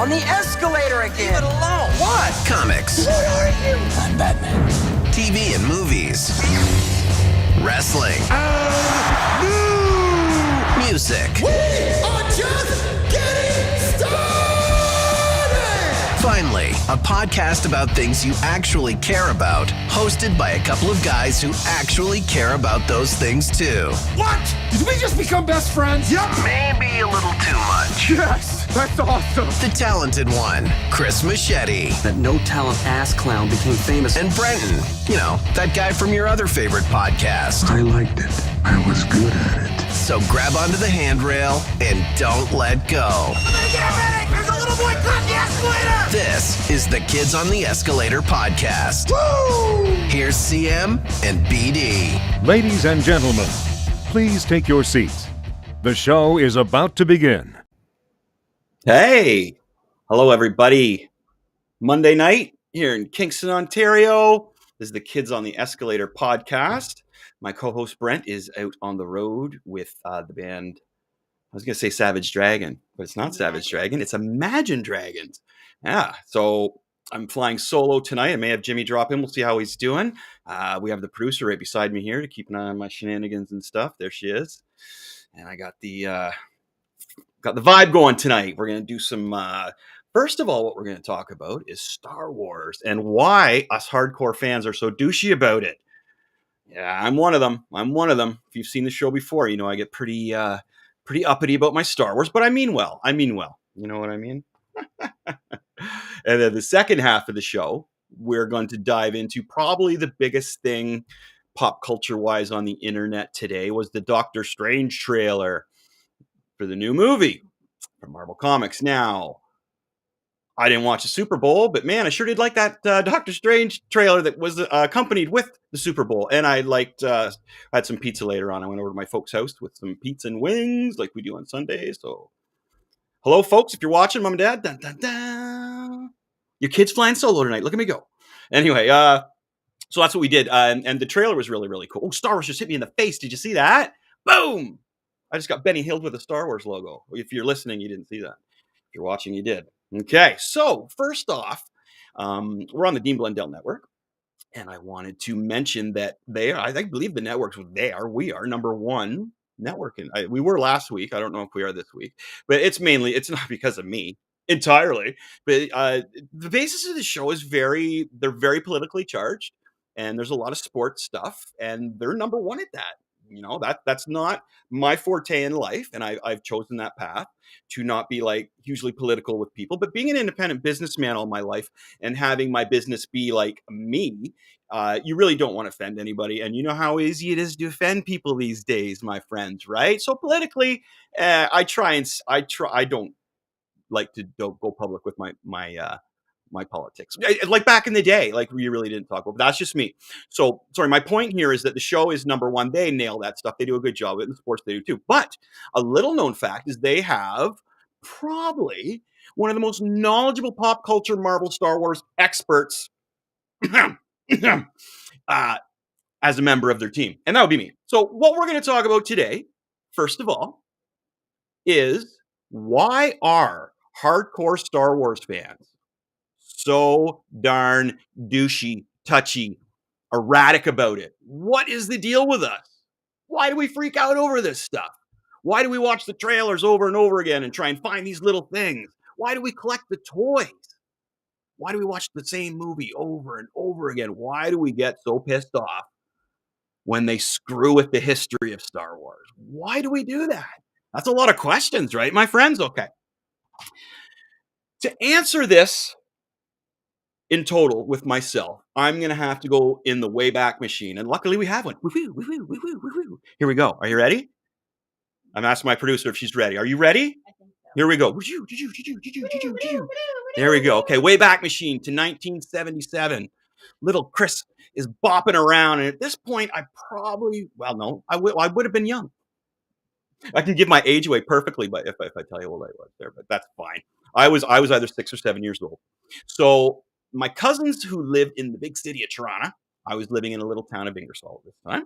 on the escalator again. Leave it alone. What? Comics. What are you? I'm Batman. TV and movies. Wrestling. Music. We are just getting started! Finally, a podcast about things you actually care about, hosted by a couple of guys who actually care about those things too. What? Did we just become best friends? Yep. Maybe a little too much. Yes, that's awesome. The talented one, Chris Machete. That no-talent ass clown became famous. And Brenton, you know, that guy from your other favorite podcast. I liked it. I was good at it. So grab onto the handrail and don't let go. Get ready! There's a little boy caught the escalator! This is the Kids on the Escalator podcast. Woo! Here's CM and BD. Ladies and gentlemen, please take your seats. The show is about to begin. Hey, hello everybody. Monday night here in Kingston, Ontario. This is the Kids on the Escalator podcast. My co-host Brent is out on the road with the band. I was going to say Savage Dragon, but it's not Savage Dragon. It's Imagine Dragons. Yeah, so I'm flying solo tonight. I may have Jimmy drop in. We'll see how he's doing. We have the producer right beside me here to keep an eye on my shenanigans and stuff. There she is. And I got the vibe going tonight. We're going to do some... First of all, what we're going to talk about is Star Wars and why us hardcore fans are so douchey about it. Yeah, I'm one of them. If you've seen the show before, you know I get pretty uppity about my Star Wars, but I mean well. You know what I mean? And then the second half of the show, we're going to dive into probably the biggest thing pop culture-wise on the internet today was the Doctor Strange trailer for the new movie from Marvel Comics. Now, I didn't watch the Super Bowl, but man, I sure did like that Doctor Strange trailer that was accompanied with the Super Bowl. And I liked, I had some pizza later on. I went over to my folks' house with some pizza and wings like we do on Sundays. So, hello, folks. If you're watching, Mom and Dad, dun, dun, dun. Your kid's flying solo tonight. Look at me go. Anyway, so that's what we did. And the trailer was really, really cool. Oh, Star Wars just hit me in the face. Did you see that? Boom. I just got Benny Hill with a Star Wars logo. If you're listening, you didn't see that. If you're watching, you did. Okay, so first off, we're on the Dean Blundell Network, and I wanted to mention that I believe the networks we are number one network. We were last week. I don't know if we are this week, but it's not because of me entirely, but the basis of the show is they're very politically charged, and there's a lot of sports stuff, and they're number one at that. You know, that's not my forte in life, and I've chosen that path to not be like hugely political with people, but being an independent businessman all my life and having my business be like me, you really don't want to offend anybody, and you know how easy it is to offend people these days, my friends, right? So politically, I don't like to go public with my politics, like back in the day, like we really didn't talk about, but that's just me. So sorry, my point here is that the show is number one. They nail that stuff. They do a good job of it. In sports, they do too. But a little known fact is they have probably one of the most knowledgeable pop culture Marvel Star Wars experts as a member of their team. And that would be me. So what we're going to talk about today, first of all, is why are hardcore Star Wars fans so darn douchey, touchy, erratic about it? What is the deal with us? Why do we freak out over this stuff? Why do we watch the trailers over and over again and try and find these little things? Why do we collect the toys? Why do we watch the same movie over and over again? Why do we get so pissed off when they screw with the history of Star Wars? Why do we do that? That's a lot of questions, right, my friends? Okay. To answer this in total with myself, I'm going to have to go in the Wayback Machine. And luckily we have one. Here we go. Are you ready? I'm asking my producer if she's ready. Are you ready? I think so. Here we go. There we go. Okay, Wayback Machine to 1977. Little Chris is bopping around. And at this point, I would have been young. I can give my age away perfectly, but if I tell you what I was there, but that's fine. I was either 6 or 7 years old. So my cousins who lived in the big city of Toronto, I was living in a little town of Ingersoll at this time.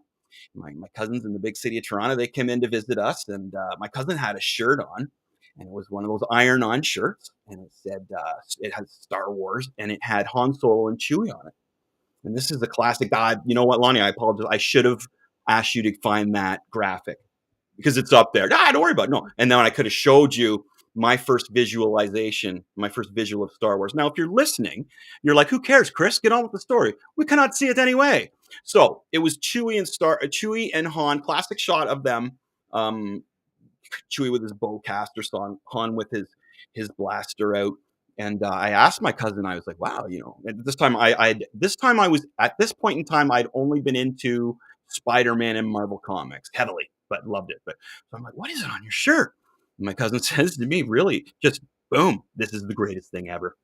My cousins in the big city of Toronto, they came in to visit us, and my cousin had a shirt on, and it was one of those iron-on shirts, and it said it had Star Wars, and it had Han Solo and Chewie on it. And this is the classic. God, you know what, Lonnie? I apologize. I should have asked you to find that graphic because it's up there. Don't worry about it. No. And then I could have showed you my first visualization, my first visual of Star Wars. Now, if you're listening, you're like, who cares, Chris? Get on with the story. We cannot see it anyway. So it was Chewie and Han, classic shot of them. Chewie with his bowcaster, Han with his blaster out. And I asked my cousin, I was like, wow, at this time at this point in time, I'd only been into Spider-Man and Marvel comics heavily, but loved it. But so I'm like, what is it on your shirt? And my cousin says to me, really, just boom, this is the greatest thing ever.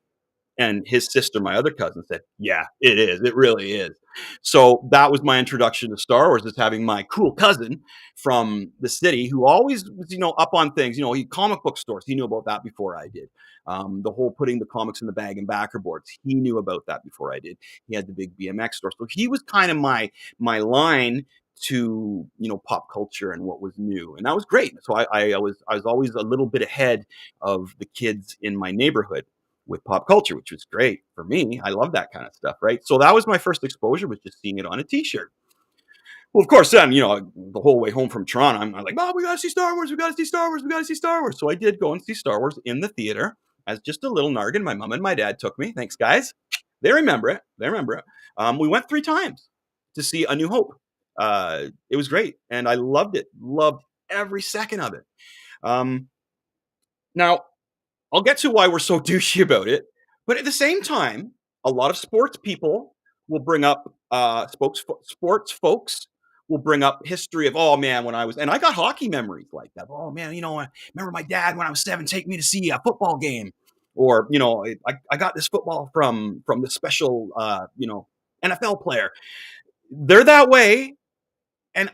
And his sister, my other cousin, said, yeah, it is. It really is. So that was my introduction to Star Wars, is having my cool cousin from the city who always was, up on things. He comic book stores. He knew about that before I did. The whole putting the comics in the bag and backer boards. He knew about that before I did. He had the big BMX store. So he was kind of my line to pop culture and what was new, and that was great. So I was always a little bit ahead of the kids in my neighborhood with pop culture, which was great for me. I love that kind of stuff, right? So that was my first exposure, was just seeing it on a t-shirt. Well, of course, then, the whole way home from Toronto, I'm like, oh, we got to see Star Wars. We got to see Star Wars. We got to see Star Wars. So I did go and see Star Wars in the theater as just a little nargan. My mom and my dad took me. Thanks, guys. They remember it. We went 3 times to see A New Hope. It was great. And I loved it. Loved every second of it. Now, I'll get to why we're so douchey about it, but at the same time, a lot of sports people will bring up sports folks will bring up history of, oh man, and I got hockey memories like that. Oh man, I remember my dad when I was 7 taking me to see a football game, or I got this football from the special NFL player. They're that way, and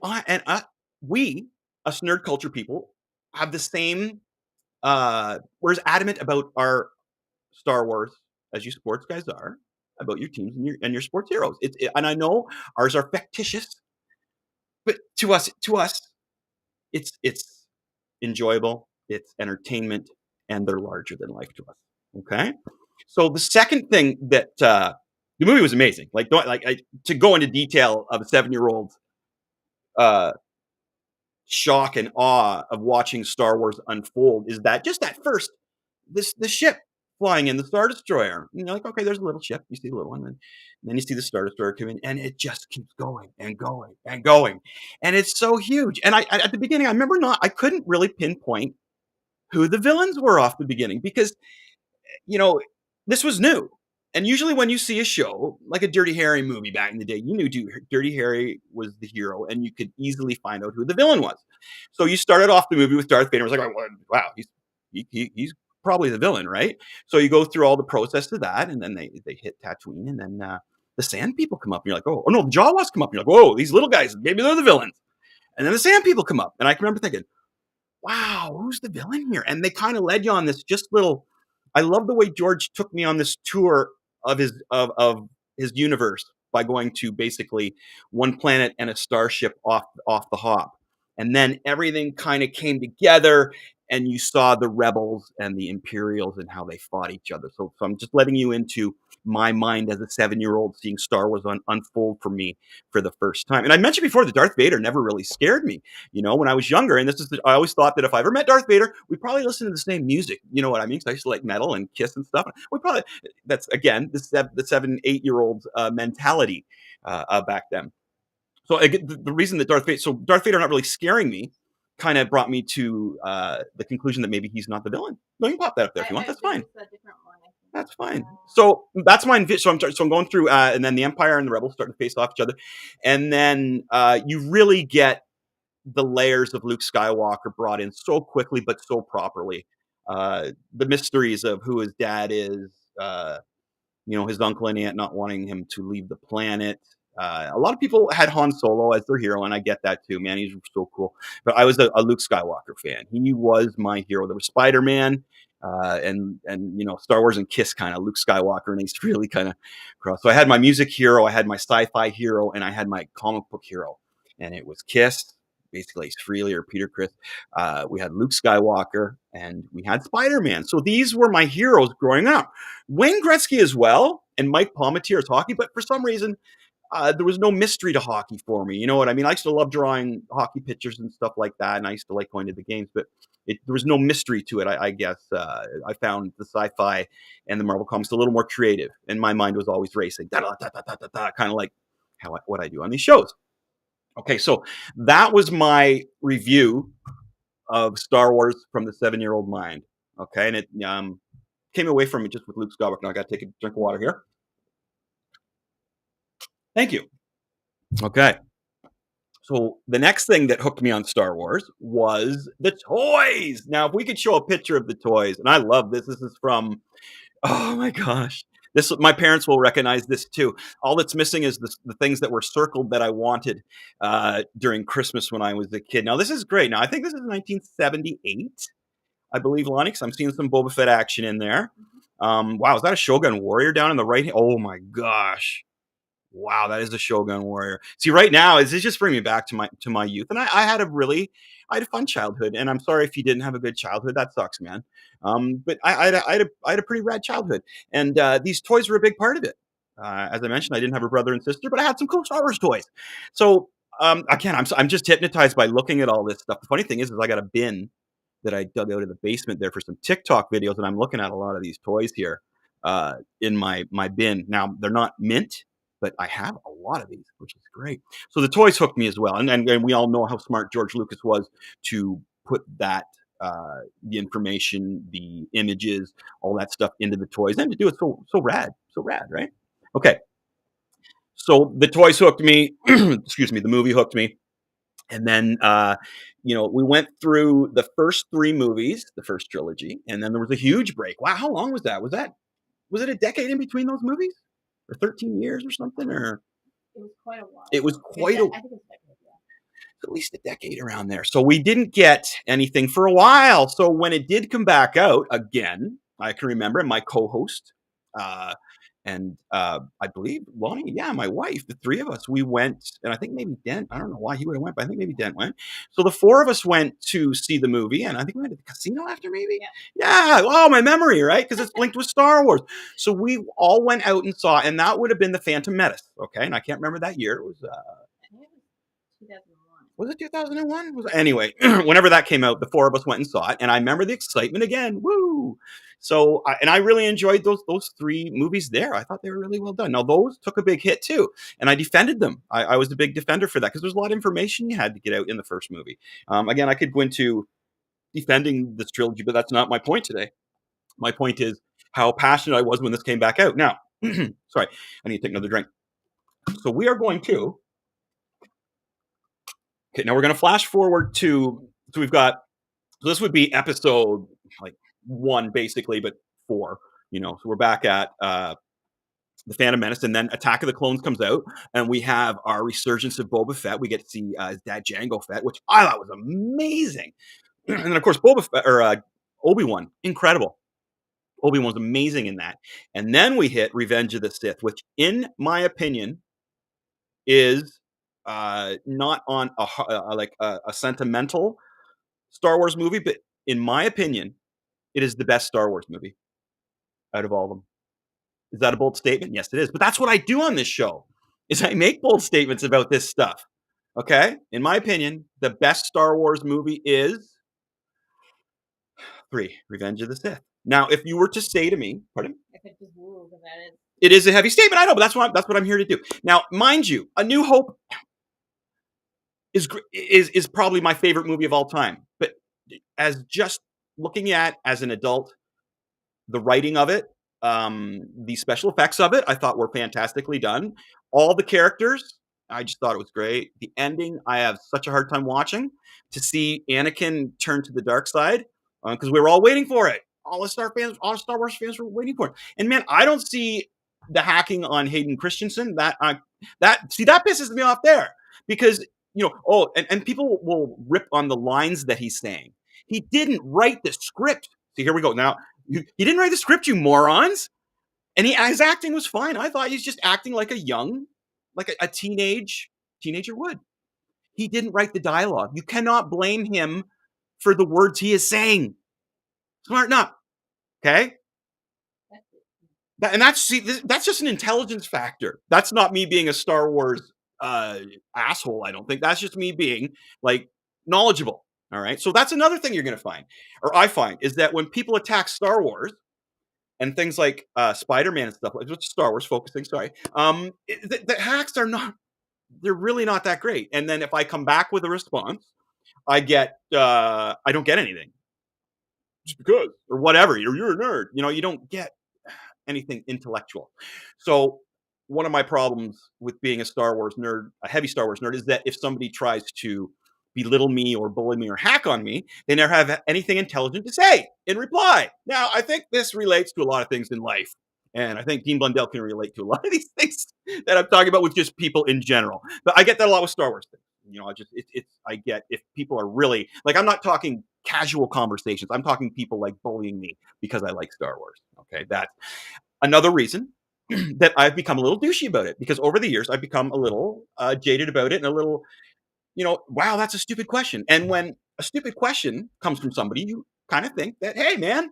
we, us nerd culture people, have the same. We're as adamant about our Star Wars as you sports guys are about your teams and your sports heroes. And I know ours are fictitious, but to us, it's enjoyable, it's entertainment, and they're larger than life to us. Okay, so the second thing that the movie was amazing. To go into detail of a 7-year-old. Shock and awe of watching Star Wars unfold is that just at first, the ship flying in, the Star Destroyer. Like, okay, there's a little ship. You see the little one, and then you see the Star Destroyer come in, and it just keeps going and going and going, and it's so huge. And I at the beginning, I remember I couldn't really pinpoint who the villains were off the beginning, because this was new. And usually when you see a show, like a Dirty Harry movie back in the day, you knew Dirty Harry was the hero, and you could easily find out who the villain was. So you started off the movie with Darth Vader. It was like, wow, he's probably the villain, right? So you go through all the process of that, and then they hit Tatooine, and then the Sand People come up, and you're like, oh no, the Jawas come up, and you're like, whoa, these little guys, maybe they're the villains. And then the Sand People come up, and I can remember thinking, wow, who's the villain here? And they kind of led you on this just little. I love the way George took me on this tour of his universe by going to basically one planet and a starship off the hop, and then everything kind of came together, and you saw the rebels and the Imperials and how they fought each other. So I'm just letting you into my mind as a 7-year-old seeing Star Wars unfold for me for the first time. And I mentioned before that Darth Vader never really scared me, when I was younger. And I always thought that if I ever met Darth Vader, we'd probably listen to the same music. You know what I mean? Because I used to like metal and Kiss and stuff. That's again, the 7-8-year-old mentality back then. So the reason that Darth Vader not really scaring me kind of brought me to the conclusion that maybe he's not the villain. No, you can pop that up there if you want. That's fine. That's fine. So that's mine. So I'm going through, and then the Empire and the Rebels start to face off each other, and then you really get the layers of Luke Skywalker brought in so quickly, but so properly. The mysteries of who his dad is, his uncle and aunt not wanting him to leave the planet. A lot of people had Han Solo as their hero, and I get that too, man. He's so cool. But I was a Luke Skywalker fan. He was my hero. There was Spider-Man, and Star Wars and Kiss, kind of Luke Skywalker, and he's really kind of cross. So I had my music hero, I had my sci-fi hero, and I had my comic book hero, and it was Kiss, basically Ace Frehley or Peter Criss. We had Luke Skywalker, and we had Spider-Man. So these were my heroes growing up. Wayne Gretzky as well, and Mike Palmateer is hockey, but for some reason, there was no mystery to hockey for me. You know what I mean? I used to love drawing hockey pictures and stuff like that, and I used to like going to the games, but there was no mystery to it. I guess I found the sci-fi and the Marvel comics a little more creative, and my mind was always racing, kind of like what I do on these shows. Okay, so that was my review of Star Wars from the 7-year-old mind. Okay, and it came away from it just with Luke Skywalker. Now I got to take a drink of water here. Thank you. Okay. So the next thing that hooked me on Star Wars was the toys. Now, if we could show a picture of the toys, and I love this. This is from, oh my gosh. My parents will recognize this too. All that's missing is the things that were circled that I wanted during Christmas when I was a kid. Now, this is great. Now, I think this is 1978, I believe, Lonnie, because I'm seeing some Boba Fett action in there. Wow, is that a Shogun Warrior down in the right hand? Oh my gosh. Wow, that is a Shogun Warrior. See, right now, this just bring me back to my youth, and I had a fun childhood. And I'm sorry if you didn't have a good childhood. That sucks, man. But I had a pretty rad childhood, and these toys were a big part of it. As I mentioned, I didn't have a brother and sister, but I had some cool Star Wars toys. So again, I'm just hypnotized by looking at all this stuff. The funny thing is I got a bin that I dug out of the basement there for some TikTok videos, and I'm looking at a lot of these toys here in my bin. Now they're not mint, but I have a lot of these, which is great. So the toys hooked me as well. And we all know how smart George Lucas was to put that, the information, the images, all that stuff into the toys, and to do it so rad, right? Okay. So the toys hooked me. Excuse me. The movie hooked me. And then, we went through the first 3 movies, the first trilogy, and then there was a huge break. Wow. How long was that? Was it a decade in between those movies? Or 13 years or something, or it was quite a while. It was quite I think it was at least a decade around there. So we didn't get anything for a while. So when it did come back out again, I can remember my co-host and I believe Lonnie, my wife, the 3 of us, we went, and I think maybe Dent, I don't know why he would have went, but I think maybe Dent went. So the 4 of us went to see the movie, and I think we went to the casino after maybe. Yeah. Oh, my memory, right? Because it's linked with Star Wars. So we all went out and saw, and that would have been the Phantom Menace. Okay, and I can't remember that year. It was. I think it was 2001. Was it 2001? Anyway, whenever that came out, the 4 of us went and saw it, and I remember the excitement again. Woo! So, I really enjoyed those 3 movies there. I thought they were really well done. Now, those took a big hit too, and I defended them. I was a big defender for that because there's a lot of information you had to get out in the first movie. Again, I could go into defending this trilogy, but that's not my point today. My point is how passionate I was when this came back out. Now, sorry, I need to take another drink. So we are going to. Okay, now we're going to flash forward to. So we've got. So this would be episode 1 basically, but 4, so we're back at the Phantom Menace, and then Attack of the Clones comes out, and we have our resurgence of Boba Fett. We get to see his dad Jango Fett, which I thought was amazing. And then of course Boba Fett, or Obi-Wan, incredible. Obi-Wan was amazing in that. And then we hit Revenge of the Sith, which in my opinion is not on a sentimental Star Wars movie, but in my opinion, it is the best Star Wars movie out of all of them. Is that a bold statement? Yes, it is. But that's what I do on this show, is I make bold statements about this stuff. Okay? In my opinion, the best Star Wars movie is 3, Revenge of the Sith. Now, if you were to say to me, pardon? I could just woo because that is. It is a heavy statement, I know, but that's what I'm here to do. Now, mind you, A New Hope is probably my favorite movie of all time. But as just looking at as an adult, the writing of it, the special effects of it, I thought were fantastically done. All the characters, I just thought it was great. The ending, I have such a hard time watching, to see Anakin turn to the dark side, because we were all waiting for it. All Star Wars fans were waiting for it. And man, I don't see the hacking on Hayden Christensen. That pisses me off there, because and people will rip on the lines that he's saying. He didn't write the script. See, here we go. Now, he didn't write the script, you morons. And his acting was fine. I thought he's just acting like a teenager would. He didn't write the dialogue. You cannot blame him for the words he is saying. Smarten up, okay? And that's just an intelligence factor. That's not me being a Star Wars asshole, I don't think. That's just me being, like, knowledgeable, all right? So that's another thing you're going to find, or I find, is that when people attack Star Wars and things like Spider-Man and stuff, which is Star Wars focusing, sorry, the hacks are not, they're really not that great. And then if I come back with a response, I don't get anything. Just because, or whatever, you're a nerd. You know, you don't get anything intellectual. So one of my problems with being a Star Wars nerd, a heavy Star Wars nerd, is that if somebody tries to belittle me or bully me or hack on me, they never have anything intelligent to say in reply. Now, I think this relates to a lot of things in life. And I think Dean Blundell can relate to a lot of these things that I'm talking about with just people in general. But I get that a lot with Star Wars things. You know, I get if people are really, like, I'm not talking casual conversations. I'm talking people like bullying me because I like Star Wars. Okay, that's another reason that I've become a little douchey about it, because over the years I've become a little jaded about it and a little, you know, wow, that's a stupid question. And when a stupid question comes from somebody, you kind of think that, hey, man,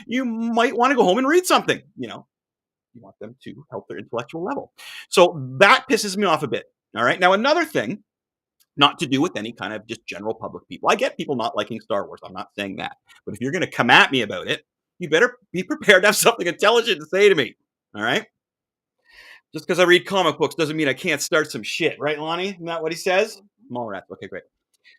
you might want to go home and read something. You know, you want them to help their intellectual level. So that pisses me off a bit. All right. Now, another thing, not to do with any kind of just general public people. I get people not liking Star Wars. I'm not saying that. But if you're going to come at me about it, you better be prepared to have something intelligent to say to me. All right? Just because I read comic books doesn't mean I can't start some shit. Right, Lonnie? Isn't that what he says? Mallrats. Okay, great.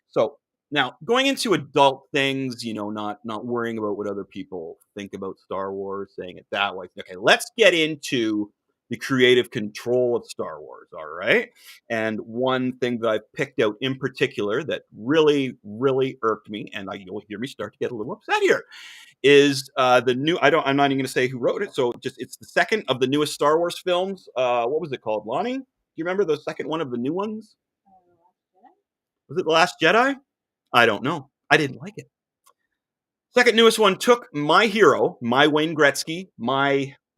So now going into adult things, you know, not worrying about what other people think about Star Wars, saying it that way. Okay, let's get into the creative control of Star Wars, all right? And one thing that I've picked out in particular that really, really irked me, and you'll hear me start to get a little upset here, is the new, I'm not even going to say who wrote it, so it's the second of the newest Star Wars films. What was it called, Lonnie? Do you remember the second one of the new ones? Was it The Last Jedi? I don't know. I didn't like it. Second newest one took my hero, my Wayne Gretzky,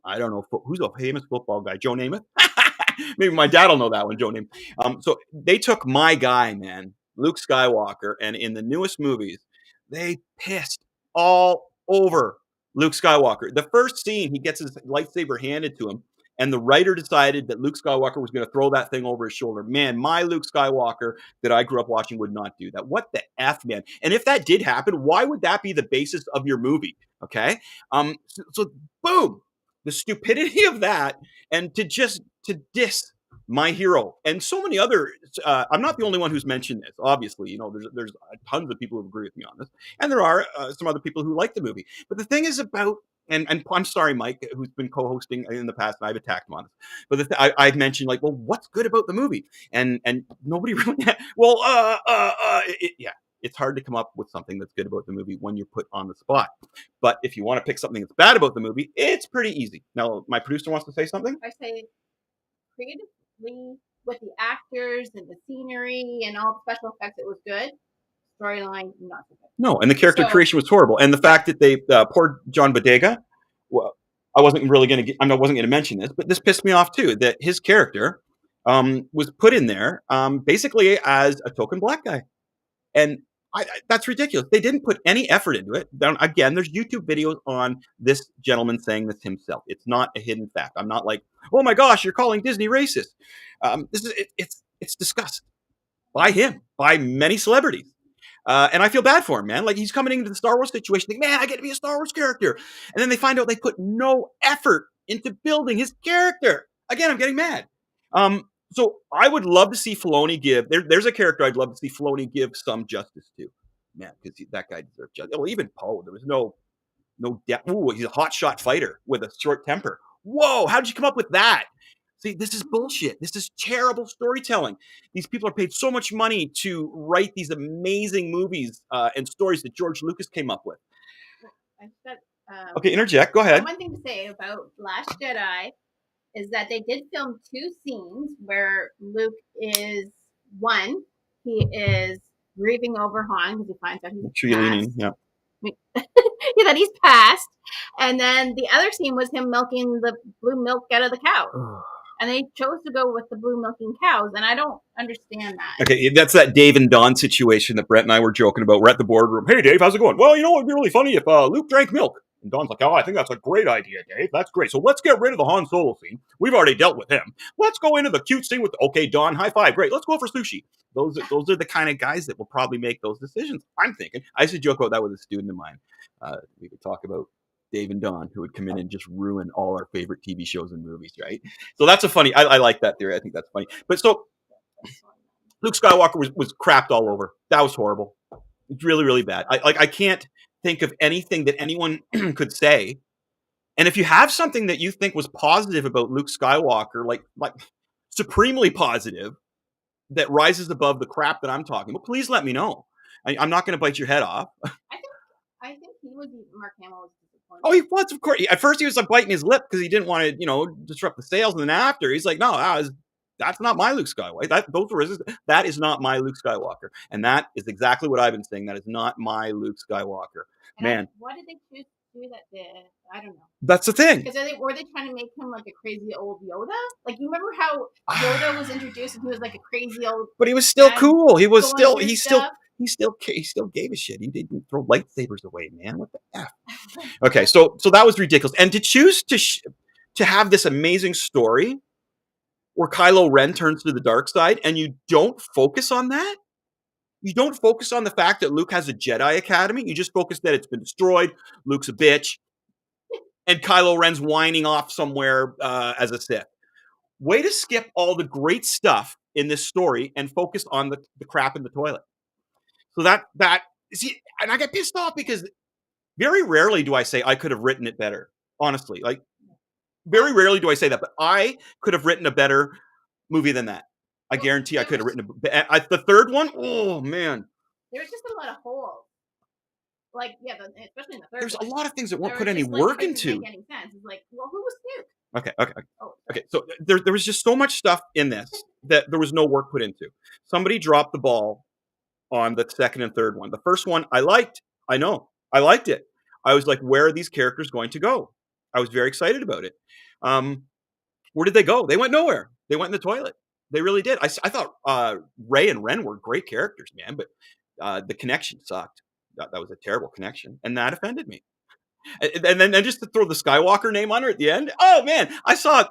I don't know, who's a famous football guy? Joe Namath? Maybe my dad will know that one, Joe Namath. So they took my guy, man, Luke Skywalker, and in the newest movies, they pissed all over Luke Skywalker. The first scene, he gets his lightsaber handed to him, and the writer decided that Luke Skywalker was going to throw that thing over his shoulder. Man, my Luke Skywalker that I grew up watching would not do that. What the F, man? And if that did happen, why would that be the basis of your movie? Okay? So boom. The stupidity of that, and to diss my hero and so many other. I'm not the only one who's mentioned this. Obviously, you know, there's tons of people who agree with me on this, and there are some other people who like the movie. But the thing is about, and I'm sorry, Mike, who's been co-hosting in the past, and I've attacked him on this. But I've mentioned, like, well, what's good about the movie, and nobody really. Well, yeah. It's hard to come up with something that's good about the movie when you're put on the spot. But if you want to pick something that's bad about the movie, it's pretty easy. Now, my producer wants to say something. I say creatively with the actors and the scenery and all the special effects, it was good. Storyline, not so good. No, and the character creation was horrible. And the fact that they poor John Bodega, well, I wasn't going to mention this, but this pissed me off too, that his character was put in there basically as a token black guy. And that's ridiculous. They didn't put any effort into it. Again, there's YouTube videos on this gentleman saying this himself. It's not a hidden fact. I'm not like, oh my gosh, you're calling Disney racist. It's discussed by him, by many celebrities. And I feel bad for him, man. Like, he's coming into the Star Wars situation, thinking, man, I get to be a Star Wars character. And then they find out they put no effort into building his character. Again, I'm getting mad. So I would love to see Filoni give. There's a character I'd love to see Filoni give some justice to, man, because that guy deserves justice. Well, even Poe, there was no depth. Ooh, he's a hotshot fighter with a short temper. Whoa, how did you come up with that? See, this is bullshit. This is terrible storytelling. These people are paid so much money to write these amazing movies and stories that George Lucas came up with. Okay, interject. Go ahead. One thing to say about Last Jedi is that they did film two scenes where Luke is, one, he is grieving over Han because he finds out he's passed. Yeah. That he's passed. And then the other scene was him milking the blue milk out of the cow. And they chose to go with the blue milking cows, and I don't understand that. Okay, that's that Dave and Don situation that Brett and I were joking about. We're at the boardroom. Hey, Dave, how's it going? Well, you know, it'd be really funny if Luke drank milk. And Don's like, oh, I think that's a great idea, Dave. That's great. So let's get rid of the Han Solo scene. We've already dealt with him. Let's go into the cute scene with, okay, Don, high five. Great. Let's go for sushi. Those are the kind of guys that will probably make those decisions, I'm thinking. I used to joke about that with a student of mine. We could talk about Dave and Don, who would come in and just ruin all our favorite TV shows and movies, right? So that's a funny, I like that theory. I think that's funny. But so Luke Skywalker was crapped all over. That was horrible. It's really, really bad. I can't think of anything that anyone could say. And if you have something that you think was positive about Luke Skywalker, like supremely positive, that rises above the crap that I'm talking about, please let me know. I'm not going to bite your head off. I think he was, Mark Hamill was disappointed. Oh, he was, of course. At first, he was like biting his lip because he didn't want to, disrupt the sales. And then after, he's like, no, that's not my Luke Skywalker. That is not my Luke Skywalker. And that is exactly what I've been saying. That is not my Luke Skywalker. Man. Why did they choose to do that? I don't know. That's the thing. Because were they trying to make him like a crazy old Yoda? Like, you remember how Yoda was introduced and he was like a crazy old... But he was still cool. He was still... He still gave a shit. He didn't throw lightsabers away, man. What the F? Okay, so that was ridiculous. And to choose to have this amazing story where Kylo Ren turns to the dark side and you don't focus on that? You don't focus on the fact that Luke has a Jedi Academy. You just focus that it's been destroyed. Luke's a bitch. And Kylo Ren's whining off somewhere as a Sith. Way to skip all the great stuff in this story and focus on the crap in the toilet. So see, and I get pissed off because very rarely do I say I could have written it better. Honestly, like very rarely do I say that, but I could have written a better movie than that. I guarantee I could have written the third one. Oh man, there was just a lot of holes. Like, yeah, especially in the third. There's a lot of things that won't put any work into. Make any sense. It's like, well, who was Luke? Okay. So there was just so much stuff in this that there was no work put into. Somebody dropped the ball on the second and third one. The first one I liked. I know I liked it. I was like, where are these characters going to go? I was very excited about it. Where did they go? They went nowhere. They went in the toilet. They really did. I thought Rey and Ren were great characters, man, but the connection sucked. That was a terrible connection, and that offended me. And then just to throw the Skywalker name on her at the end. Oh man, I saw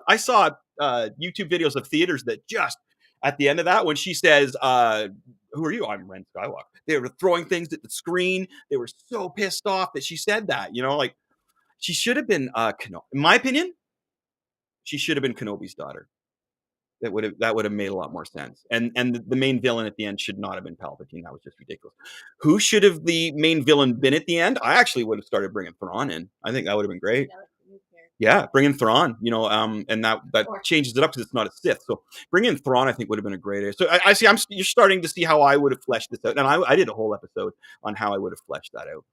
YouTube videos of theaters that just at the end of that when she says, "Who are you?" I'm Ren Skywalker. They were throwing things at the screen. They were so pissed off that she said that. Like she should have been Kenobi. In my opinion, she should have been Kenobi's daughter. That would have made a lot more sense. And the main villain at the end should not have been Palpatine. That was just ridiculous. Who should have the main villain been at the end? I actually would have started bringing Thrawn in. I think that would have been great. Yeah, bring in Thrawn. And that changes it up because it's not a Sith. So bring in Thrawn, I think would have been a great idea. So I see. You're starting to see how I would have fleshed this out, and I did a whole episode on how I would have fleshed that out.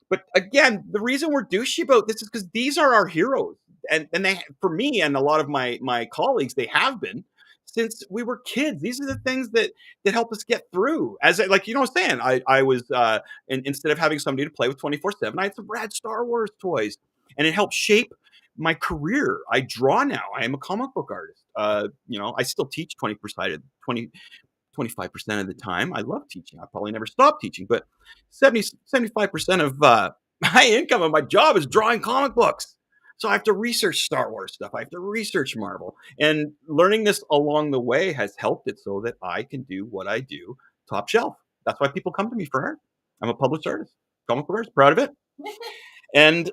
But again, the reason we're douchey about this is because these are our heroes. And they, for me and a lot of my colleagues, they have been since we were kids. These are the things that help us get through. As I was saying, I was instead of having somebody to play with 24/7, I had some rad Star Wars toys, and it helped shape my career. I draw now. I am a comic book artist. I still teach 25% of the time. I love teaching. I'll probably never stop teaching, but 75% of my income of my job is drawing comic books. So I have to research Star Wars stuff. I have to research Marvel. And learning this along the way has helped it so that I can do what I do top shelf. That's why people come to me for art. I'm a published artist, comic book artist, proud of it. And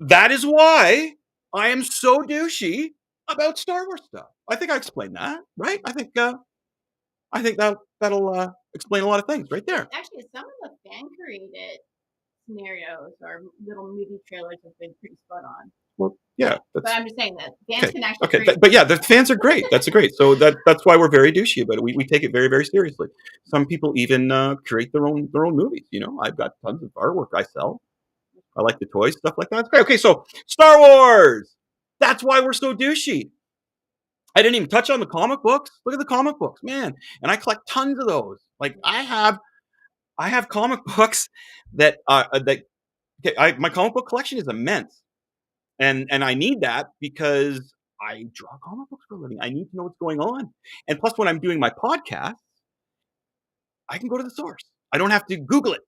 that is why I am so douchey about Star Wars stuff. I think I explained that, right? I think that'll explain a lot of things right there. Actually, some of the fan-created scenarios or little movie trailers have been pretty spot on. Well, yeah. But I'm just saying that fans can actually. Okay, but yeah, the fans are great. That's great. So that's why we're very douchey about it. We take it very, very seriously. Some people even create their own movies. I've got tons of artwork I sell. I like the toys, stuff like that. It's great. Okay, so Star Wars. That's why we're so douchey. I didn't even touch on the comic books. Look at the comic books, man. And I collect tons of those. Like I have comic books that my comic book collection is immense. And I need that because I draw comic books for a living. I need to know what's going on. And plus, when I'm doing my podcast, I can go to the source. I don't have to Google it.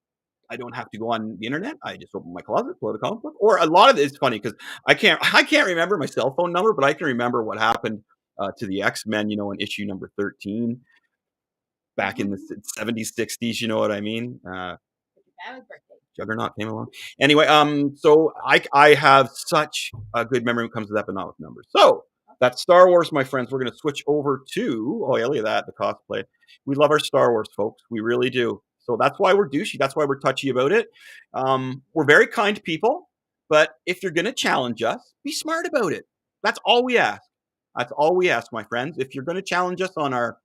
I don't have to go on the internet. I just open my closet, pull out a comic book. Or a lot of it's funny because I can't remember my cell phone number, but I can remember what happened to the X-Men, in issue number 13 back in the 70s, 60s. You know what I mean? That was birthday. Juggernaut came along. Anyway, so I have such a good memory when it comes to that, but not with numbers. So that's Star Wars, my friends. We're going to switch over to, oh yeah, look at that, the cosplay. We love our Star Wars, folks. We really do. So that's why we're douchey. That's why we're touchy about it. We're very kind people, but if you're going to challenge us, be smart about it. That's all we ask. That's all we ask, my friends. If you're going to challenge us on our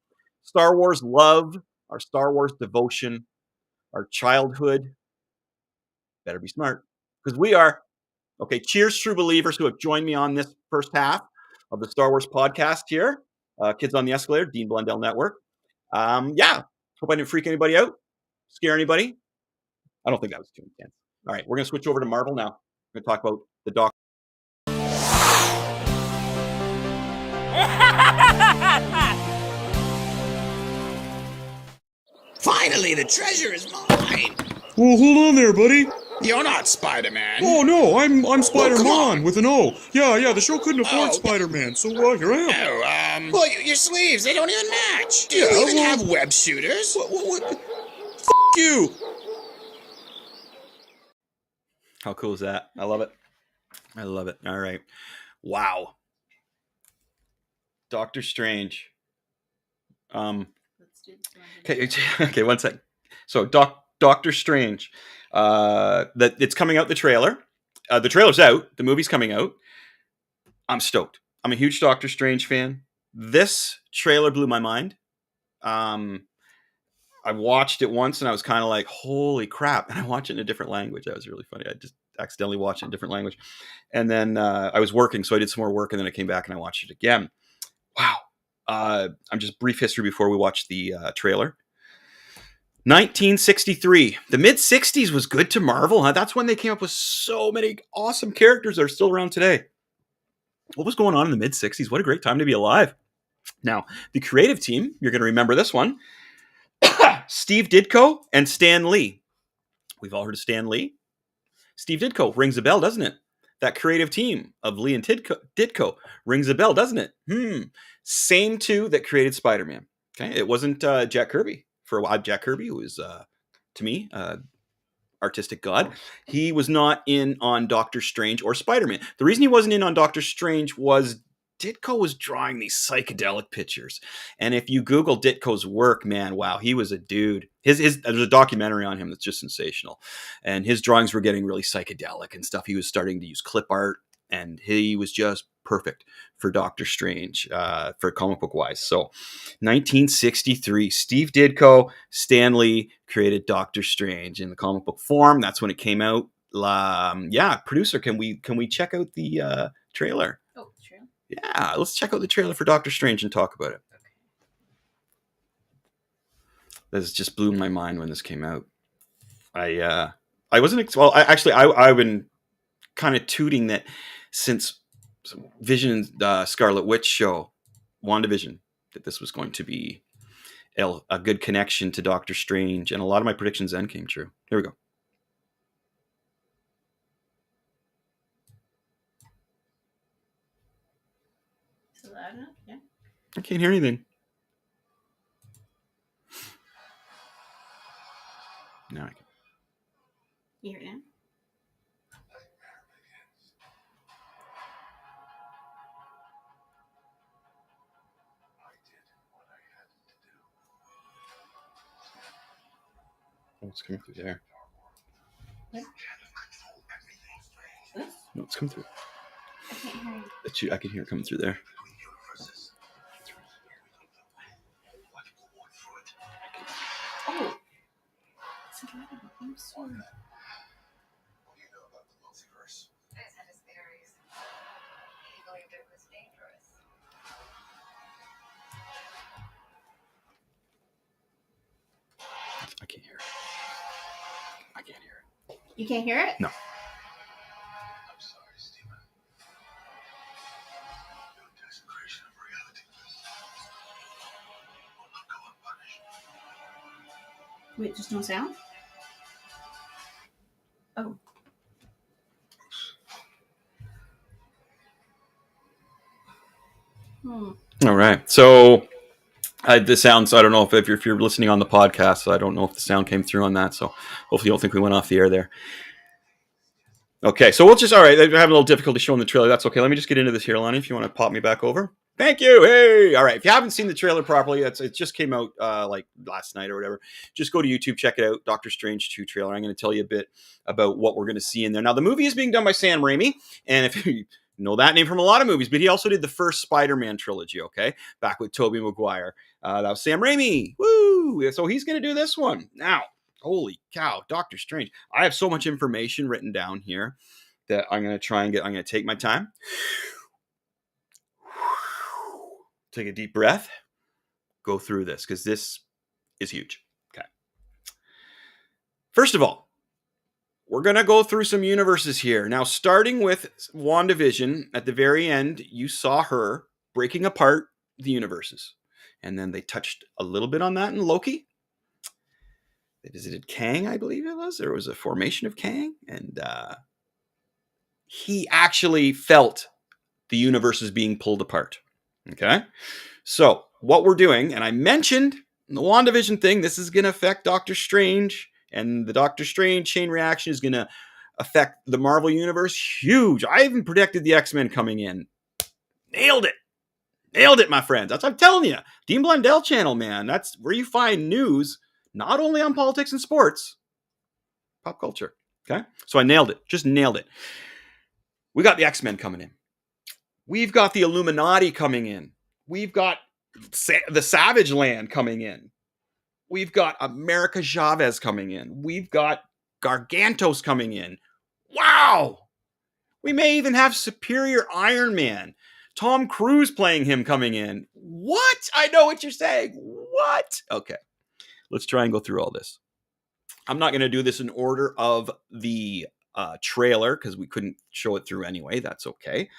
Star Wars love, our Star Wars devotion, our childhood, better be smart, because we are. Okay, cheers, true believers who have joined me on this first half of the Star Wars podcast here. Kids on the Escalator, Dean Blundell Network. Yeah, hope I didn't freak anybody out, scare anybody. I don't think that was too intense. All right, we're going to switch over to Marvel now. We're going to talk about the Doctor. Finally, the treasure is mine. Well, hold on there, buddy. You're not Spider-Man. Oh, no, I'm Spider-Man on. with an O. Yeah, the show couldn't afford Oh. Spider-Man, so here I am. Well, your sleeves, they don't even match. Do you Yeah, even well- have web shooters? What? You. How cool is that? I love it. I love it. All right. Wow. Doctor Strange. Let's do this one. Okay, one sec. So Doctor Strange. That it's coming out, the trailer. The trailer's out. The movie's coming out. I'm stoked. I'm a huge Doctor Strange fan. This trailer blew my mind. I watched it once and I was kind of like, holy crap. And I watched it in a different language. That was really funny. I just accidentally watched it in a different language. And then I was working, so I did some more work and then I came back and I watched it again. Wow. I'm just brief history before we watch the trailer. 1963. The mid-60s was good to Marvel, huh? That's when they came up with so many awesome characters that are still around today. What was going on in the mid-60s? What a great time to be alive. Now, the creative team, you're going to remember this one, Steve Ditko and Stan Lee. We've all heard of Stan Lee. Steve Ditko rings a bell, doesn't it? That creative team of Lee and Ditko rings a bell, doesn't it? Same two that created Spider-Man. Okay, it wasn't Jack Kirby. For a while, Jack Kirby was, to me, artistic god. He was not in on Doctor Strange or Spider-Man. The reason he wasn't in on Doctor Strange was Ditko was drawing these psychedelic pictures. And if you Google Ditko's work, man, wow, he was a dude. There's a documentary on him that's just sensational. And his drawings were getting really psychedelic and stuff. He was starting to use clip art, and he was just perfect for Doctor Strange, for comic book wise. So 1963, Steve Ditko, Stan Lee created Doctor Strange in the comic book form. That's when it came out. Producer, can we check out the trailer? Oh, true. Yeah, let's check out the trailer for Doctor Strange and talk about it. Okay. This just blew my mind when this came out. I wasn't I've been kind of tooting that since Vision Scarlet Witch show, WandaVision, that this was going to be a good connection to Doctor Strange, and a lot of my predictions then came true. Here we go. Is it loud enough? Yeah. I can't hear anything. No, I can. You hear it now? Oh, it's coming through there. What? This? No, it's coming through. I can't hear you. I can hear it coming through there. Oh. It's loud. I'm sorry. I can't hear it. I can't hear it. You can't hear it? No. Wait, just no sound? Oh. All right. So the sounds, I don't know if you're listening on the podcast, so I don't know if the sound came through on that. So hopefully you don't think we went off the air there. Okay. So all right. I'm having a little difficulty showing the trailer. That's okay. Let me just get into this here, Lonnie, if you want to pop me back over. Thank you. Hey. All right. If you haven't seen the trailer properly, it just came out like last night or whatever. Just go to YouTube, check it out. Doctor Strange 2 trailer. I'm going to tell you a bit about what we're going to see in there. Now, the movie is being done by Sam Raimi. And if you know that name from a lot of movies, but he also did the first Spider-Man trilogy, okay? Back with Tobey Maguire. That was Sam Raimi. Woo! So he's going to do this one. Now, holy cow, Doctor Strange. I have so much information written down here that I'm going to take my time. Take a deep breath. Go through this because this is huge. Okay. First of all, we're going to go through some universes here. Now, starting with WandaVision, at the very end, you saw her breaking apart the universes. And then they touched a little bit on that in Loki. They visited Kang, I believe it was. There was a formation of Kang. And he actually felt the universes being pulled apart. Okay? So, what we're doing, and I mentioned the WandaVision thing, this is going to affect Doctor Strange. And the Doctor Strange chain reaction is going to affect the Marvel Universe. Huge. I even predicted the X-Men coming in. Nailed it. Nailed it, my friends. That's what I'm telling you. Dean Blundell channel, man. That's where you find news, not only on politics and sports, pop culture. Okay? So I nailed it. Just nailed it. We got the X-Men coming in. We've got the Illuminati coming in. We've got the Savage Land coming in. We've got America Chavez coming in. We've got Gargantos coming in. Wow! We may even have Superior Iron Man. Tom Cruise playing him coming in. What? I know what you're saying. What? Okay. Let's try and go through all this. I'm not going to do this in order of the trailer because we couldn't show it through anyway. That's okay.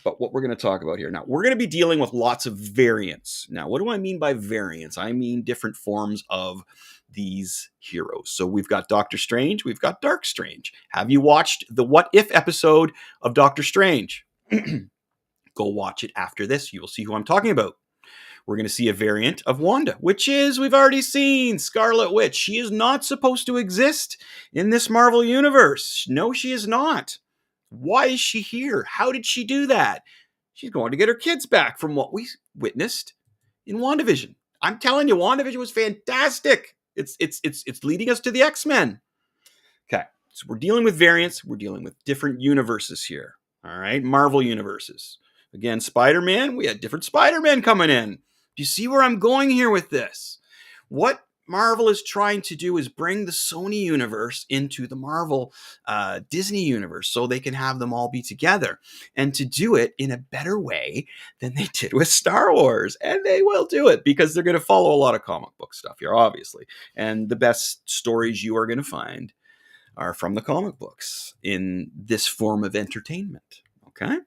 But what we're going to talk about here now, we're going to be dealing with lots of variants. Now, what do I mean by variants? I mean different forms of these heroes. So we've got Doctor Strange, we've got Dark Strange. Have you watched the What If episode of Doctor Strange? Go watch it after this. You will see who I'm talking about. We're going to see a variant of Wanda, which is, we've already seen, Scarlet Witch. She is not supposed to exist in this Marvel universe. No, she is not. Why is she here? How did she do that? She's going to get her kids back from what we witnessed in WandaVision. I'm telling you, WandaVision was fantastic. It's leading us to the X-Men. Okay, so we're dealing with variants. We're dealing with different universes here. All right, Marvel universes. Again, Spider-Man, we had different Spider-Man coming in. Do you see where I'm going here with this? What Marvel is trying to do is bring the Sony universe into the Marvel Disney universe so they can have them all be together and to do it in a better way than they did with Star Wars. And they will do it because they're going to follow a lot of comic book stuff here, obviously. And the best stories you are going to find are from the comic books in this form of entertainment. Okay,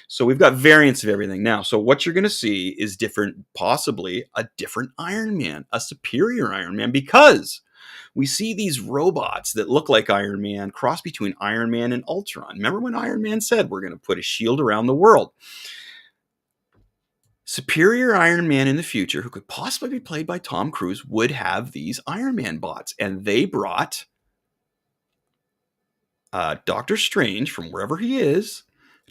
so we've got variants of everything now. So what you're going to see is different, possibly a different Iron Man, a superior Iron Man, because we see these robots that look like Iron Man, cross between Iron Man and Ultron. Remember when Iron Man said, we're going to put a shield around the world? Superior Iron Man in the future, who could possibly be played by Tom Cruise, would have these Iron Man bots. And they brought Doctor Strange from wherever he is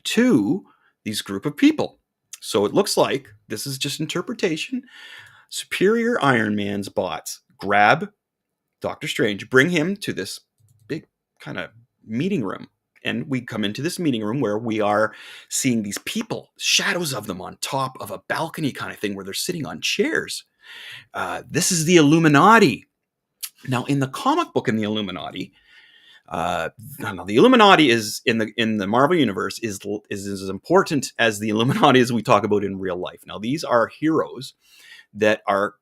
to these group of people. So it looks like, this is just interpretation, Superior Iron Man's bots grab Doctor Strange, bring him to this big kind of meeting room. And we come into this meeting room where we are seeing these people, shadows of them on top of a balcony kind of thing where they're sitting on chairs. This is the Illuminati. Now, in the comic book in the Illuminati, the Illuminati is in the Marvel universe is as important as the Illuminati as we talk about in real life. Now, these are heroes that are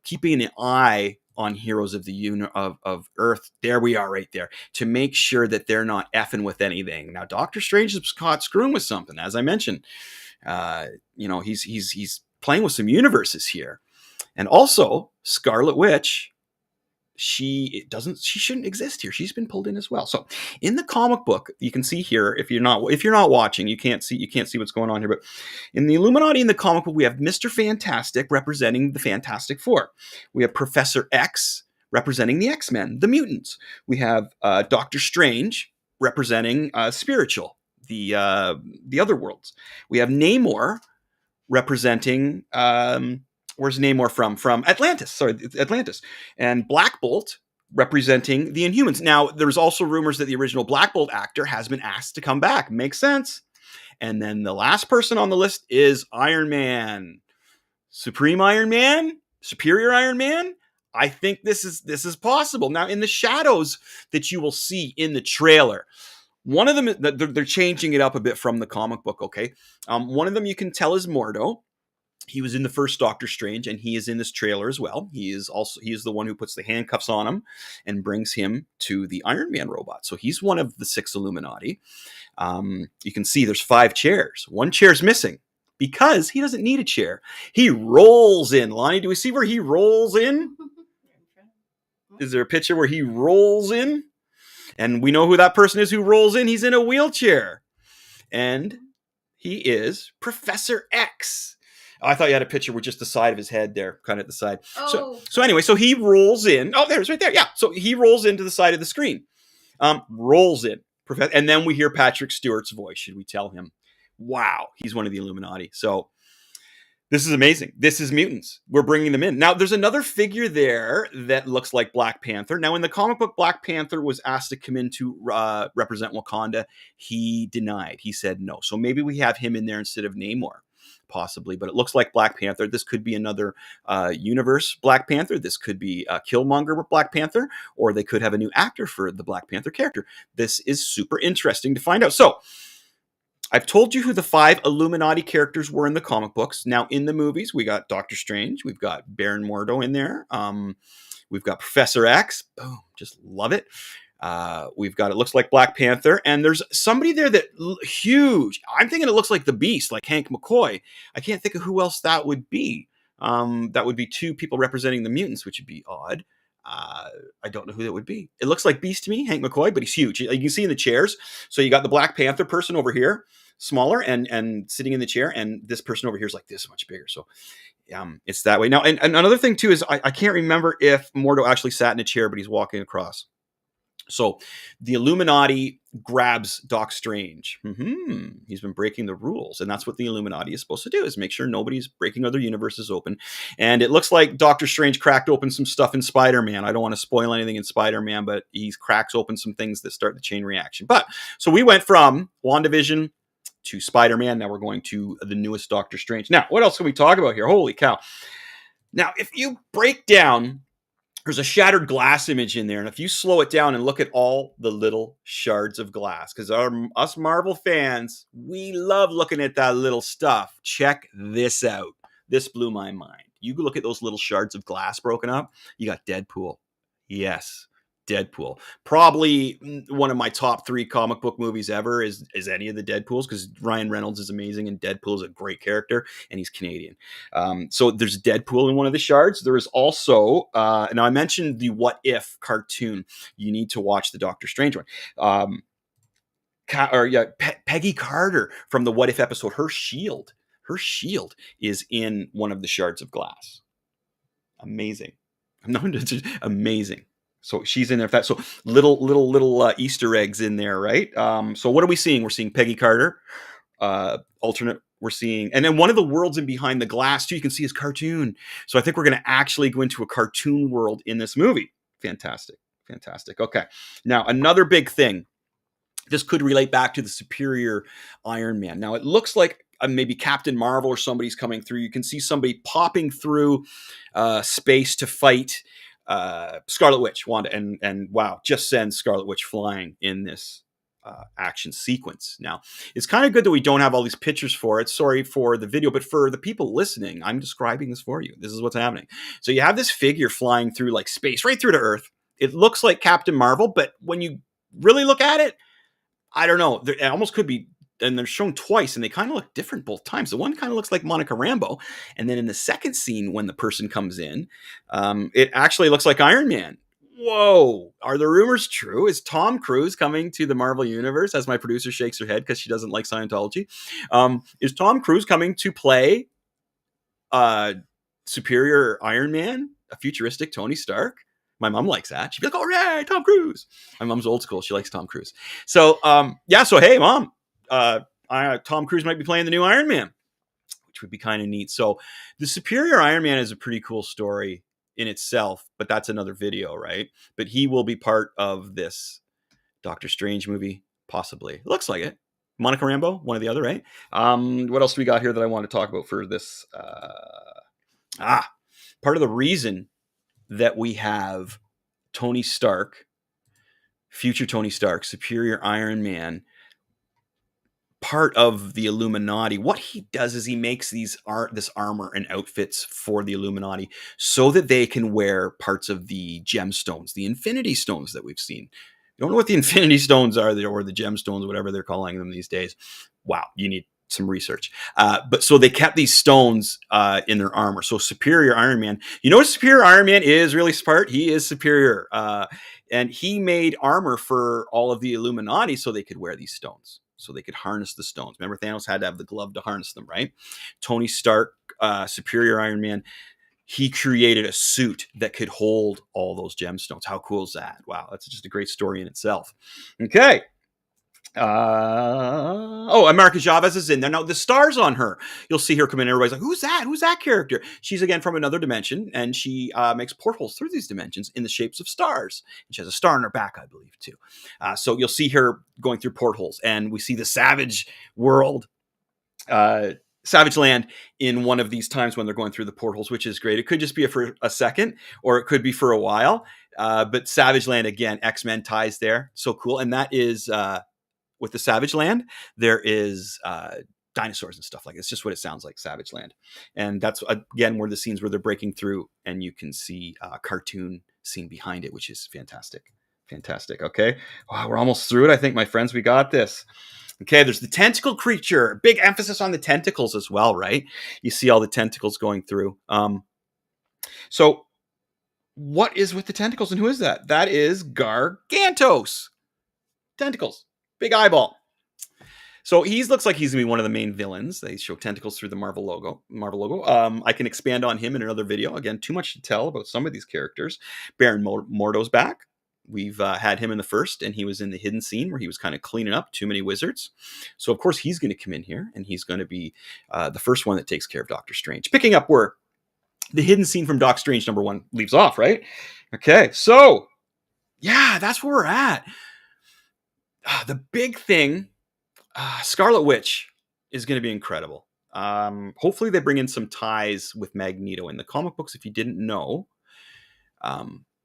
keeping an eye on heroes of the of Earth. There we are, right there, to make sure that they're not effing with anything. Now, Doctor Strange is caught screwing with something, as I mentioned. He's playing with some universes here, and also Scarlet Witch she shouldn't exist here. She's been pulled in as well. So in the comic book, you can see here, if you're not watching, you can't see what's going on here. But in the Illuminati in the comic book, we have Mr. Fantastic representing the Fantastic Four. We have Professor X representing the X-Men, the mutants. We have Doctor Strange representing spiritual, the other worlds. We have Namor representing where's Namor from? From Atlantis. Sorry, Atlantis. And Black Bolt representing the Inhumans. Now, there's also rumors that the original Black Bolt actor has been asked to come back. Makes sense. And then the last person on the list is Iron Man. Supreme Iron Man? Superior Iron Man? I think this is possible. Now, in the shadows that you will see in the trailer, one of them, they're changing it up a bit from the comic book, okay? One of them you can tell is Mordo. He was in the first Doctor Strange, and he is in this trailer as well. He is the one who puts the handcuffs on him and brings him to the Iron Man robot. So he's one of the 6 Illuminati. You can see there's 5 chairs. One chair's missing because he doesn't need a chair. He rolls in. Lonnie, do we see where he rolls in? Is there a picture where he rolls in? And we know who that person is who rolls in. He's in a wheelchair. And he is Professor X. Oh, I thought you had a picture with just the side of his head there, kind of at the side. Oh. So anyway, so he rolls in. Oh, there's right there. Yeah. So he rolls into the side of the screen. Rolls in. And then we hear Patrick Stewart's voice. Should we tell him? Wow, he's one of the Illuminati. So this is amazing. This is mutants. We're bringing them in. Now, there's another figure there that looks like Black Panther. Now, in the comic book, Black Panther was asked to come in to represent Wakanda. He denied. He said no. So maybe we have him in there instead of Namor. Possibly, but it looks like Black Panther. This could be another universe Black Panther. This could be Killmonger with Black Panther, or they could have a new actor for the Black Panther character. This is super interesting to find out. So, I've told you who the 5 Illuminati characters were in the comic books. Now, in the movies, we got Doctor Strange. We've got Baron Mordo in there. We've got Professor X. Boom. Just love it. We've got, it looks like Black Panther, and there's somebody there that huge. I'm thinking it looks like the Beast, like Hank McCoy. I can't think of who else that would be. That would be 2 people representing the mutants, which would be odd. I don't know who that would be. It looks like Beast to me, Hank McCoy, but he's huge. You can see in the chairs. So you got the Black Panther person over here, smaller and sitting in the chair, and this person over here is like this much bigger. So it's that way. Now, and another thing too is I can't remember if Mordo actually sat in a chair, but he's walking across. So the Illuminati grabs Doc Strange. He's been breaking the rules. And that's what the Illuminati is supposed to do, is make sure nobody's breaking other universes open. And it looks like Doctor Strange cracked open some stuff in Spider-Man. I don't want to spoil anything in Spider-Man, but he cracks open some things that start the chain reaction. But so we went from WandaVision to Spider-Man. Now we're going to the newest Doctor Strange. Now, what else can we talk about here? Holy cow. Now, if you break down, there's a shattered glass image in there. And if you slow it down and look at all the little shards of glass, because us Marvel fans, we love looking at that little stuff. Check this out. This blew my mind. You look at those little shards of glass broken up. You got Deadpool. Yes, Deadpool. Probably one of my top 3 comic book movies ever is any of the Deadpools, because Ryan Reynolds is amazing and Deadpool is a great character, and he's Canadian. So there's Deadpool in one of the shards. There is also, now I mentioned the What If cartoon. You need to watch the Doctor Strange one. Peggy Carter from the What If episode. Her shield is in one of the shards of glass. Amazing. Amazing. So she's in there. So little Easter eggs in there, right? So what are we seeing? We're seeing Peggy Carter, alternate. We're seeing, and then one of the worlds in behind the glass too, you can see his cartoon. So I think we're going to actually go into a cartoon world in this movie. Fantastic. Okay. Now another big thing. This could relate back to the Superior Iron Man. Now it looks like maybe Captain Marvel or somebody's coming through. You can see somebody popping through space to fight Scarlet Witch, Wanda, and wow, just sends Scarlet Witch flying in this action sequence. Now, it's kind of good that we don't have all these pictures for it. Sorry for the video, but for the people listening, I'm describing this for you. This is what's happening. So you have this figure flying through like space, right through to Earth. It looks like Captain Marvel, but when you really look at it, I don't know. It almost could be, and they're shown twice, and they kind of look different both times. The one kind of looks like Monica Rambeau, and then in the second scene, when the person comes in, it actually looks like Iron Man. Whoa, are the rumors true? Is Tom Cruise coming to the Marvel Universe? As my producer shakes her head because she doesn't like Scientology. Is Tom Cruise coming to play superior Iron Man, a futuristic Tony Stark? My mom likes that. She'd be like, "Oh yeah, Tom Cruise." My mom's old school. She likes Tom Cruise. So yeah. So hey, mom, Tom Cruise might be playing the new Iron Man, which would be kind of neat. So the superior Iron Man is a pretty cool story in itself, but that's another video, right? But he will be part of this Doctor Strange movie, possibly. It looks like it. Monica Rambeau, one or the other, right? What else do we got here that I want to talk about for this? Part of the reason that we have Tony Stark, future Tony Stark, superior Iron Man, part of the Illuminati. What he does is he makes this armor and outfits for the Illuminati so that they can wear parts of the gemstones, the Infinity Stones that we've seen. You don't know what the Infinity Stones are, or the gemstones, whatever they're calling them these days. Wow, you need some research. But so they kept these stones in their armor. So superior Iron Man, you know, superior Iron Man is really smart. He is superior. And he made armor for all of the Illuminati so they could wear these stones. So they could harness the stones. Remember, Thanos had to have the glove to harness them, right? Tony Stark, superior Iron Man, he created a suit that could hold all those gemstones. How cool is that? Wow, that's just a great story in itself. Okay. America Chavez is in there. Now, the star's on her. You'll see her come in. Everybody's like, who's that? Who's that character? She's, again, from another dimension, and she makes portholes through these dimensions in the shapes of stars. And she has a star on her back, I believe, too. So you'll see her going through portholes, and we see the Savage world, Savage Land in one of these times when they're going through the portholes, which is great. It could just be for a second, or it could be for a while. But Savage Land, again, X-Men ties there. So cool. And that is... with the Savage Land, there is dinosaurs and stuff like that. It's just what it sounds like, Savage Land. And that's, again, where the scenes where they're breaking through and you can see a cartoon scene behind it, which is fantastic. Fantastic. Okay. Wow, we're almost through it. I think, my friends, we got this. Okay, there's the tentacle creature. Big emphasis on the tentacles as well, right? You see all the tentacles going through. So what is with the tentacles, and who is that? That is Gargantos. Tentacles. Big eyeball. So he looks like he's going to be one of the main villains. They show tentacles through the Marvel logo. I can expand on him in another video. Again, too much to tell about some of these characters. Baron Mordo's back. We've had him in the first, and he was in the hidden scene where he was kind of cleaning up too many wizards. So, of course, he's going to come in here, and he's going to be the first one that takes care of Doctor Strange. Picking up where the hidden scene from Doc Strange #1 leaves off, right? Okay, so, yeah, that's where we're at. The big thing, Scarlet Witch is going to be incredible. Hopefully they bring in some ties with Magneto. In the comic books, if you didn't know,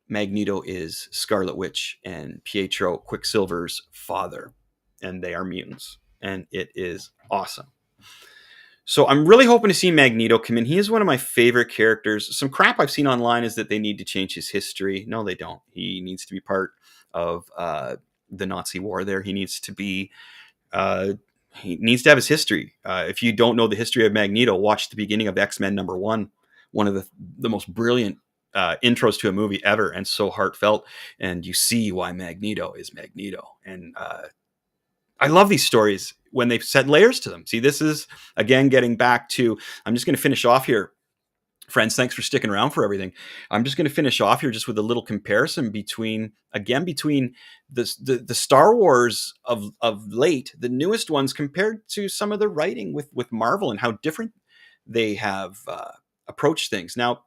Magneto is Scarlet Witch and Pietro Quicksilver's father, and they are mutants, and it is awesome. So I'm really hoping to see Magneto come in. He is one of my favorite characters. Some crap I've seen online is that they need to change his history. No, they don't. He needs to be part of the Nazi war there. He needs to be, he needs to have his history. If you don't know the history of Magneto, watch the beginning of X-Men #1, one of the most brilliant intros to a movie ever, and so heartfelt. And you see why Magneto is Magneto. And I love these stories when they've set layers to them. See, this is, again, getting back to, I'm just going to finish off here. Friends, thanks for sticking around for everything. I'm just going to finish off here just with a little comparison between the Star Wars of late, the newest ones, compared to some of the writing with Marvel and how different they have approached things. Now,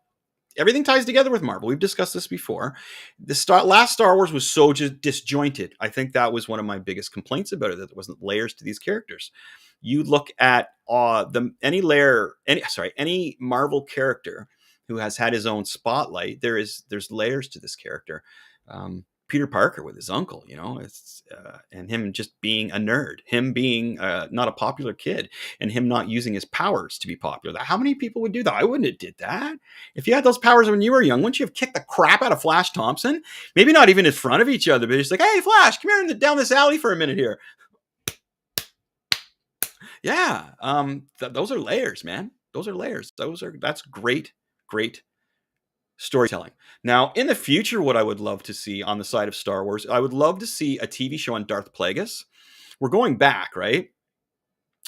everything ties together with Marvel. We've discussed this before. The last Star Wars was so disjointed. I think that was one of my biggest complaints about it, that there wasn't layers to these characters. You look at any Marvel character who has had his own spotlight. There's layers to this character. Peter Parker with his uncle, and him just being a nerd, him being not a popular kid, and him not using his powers to be popular. How many people would do that? I wouldn't have did that. If you had those powers when you were young, wouldn't you have kicked the crap out of Flash Thompson? Maybe not even in front of each other, but just like, hey, Flash, come here down this alley for a minute here. Yeah, those are layers, man. Those are layers. That's great storytelling. Now, in the future, what I would love to see on the side of Star Wars, I would love to see a TV show on Darth Plagueis. We're going back, right?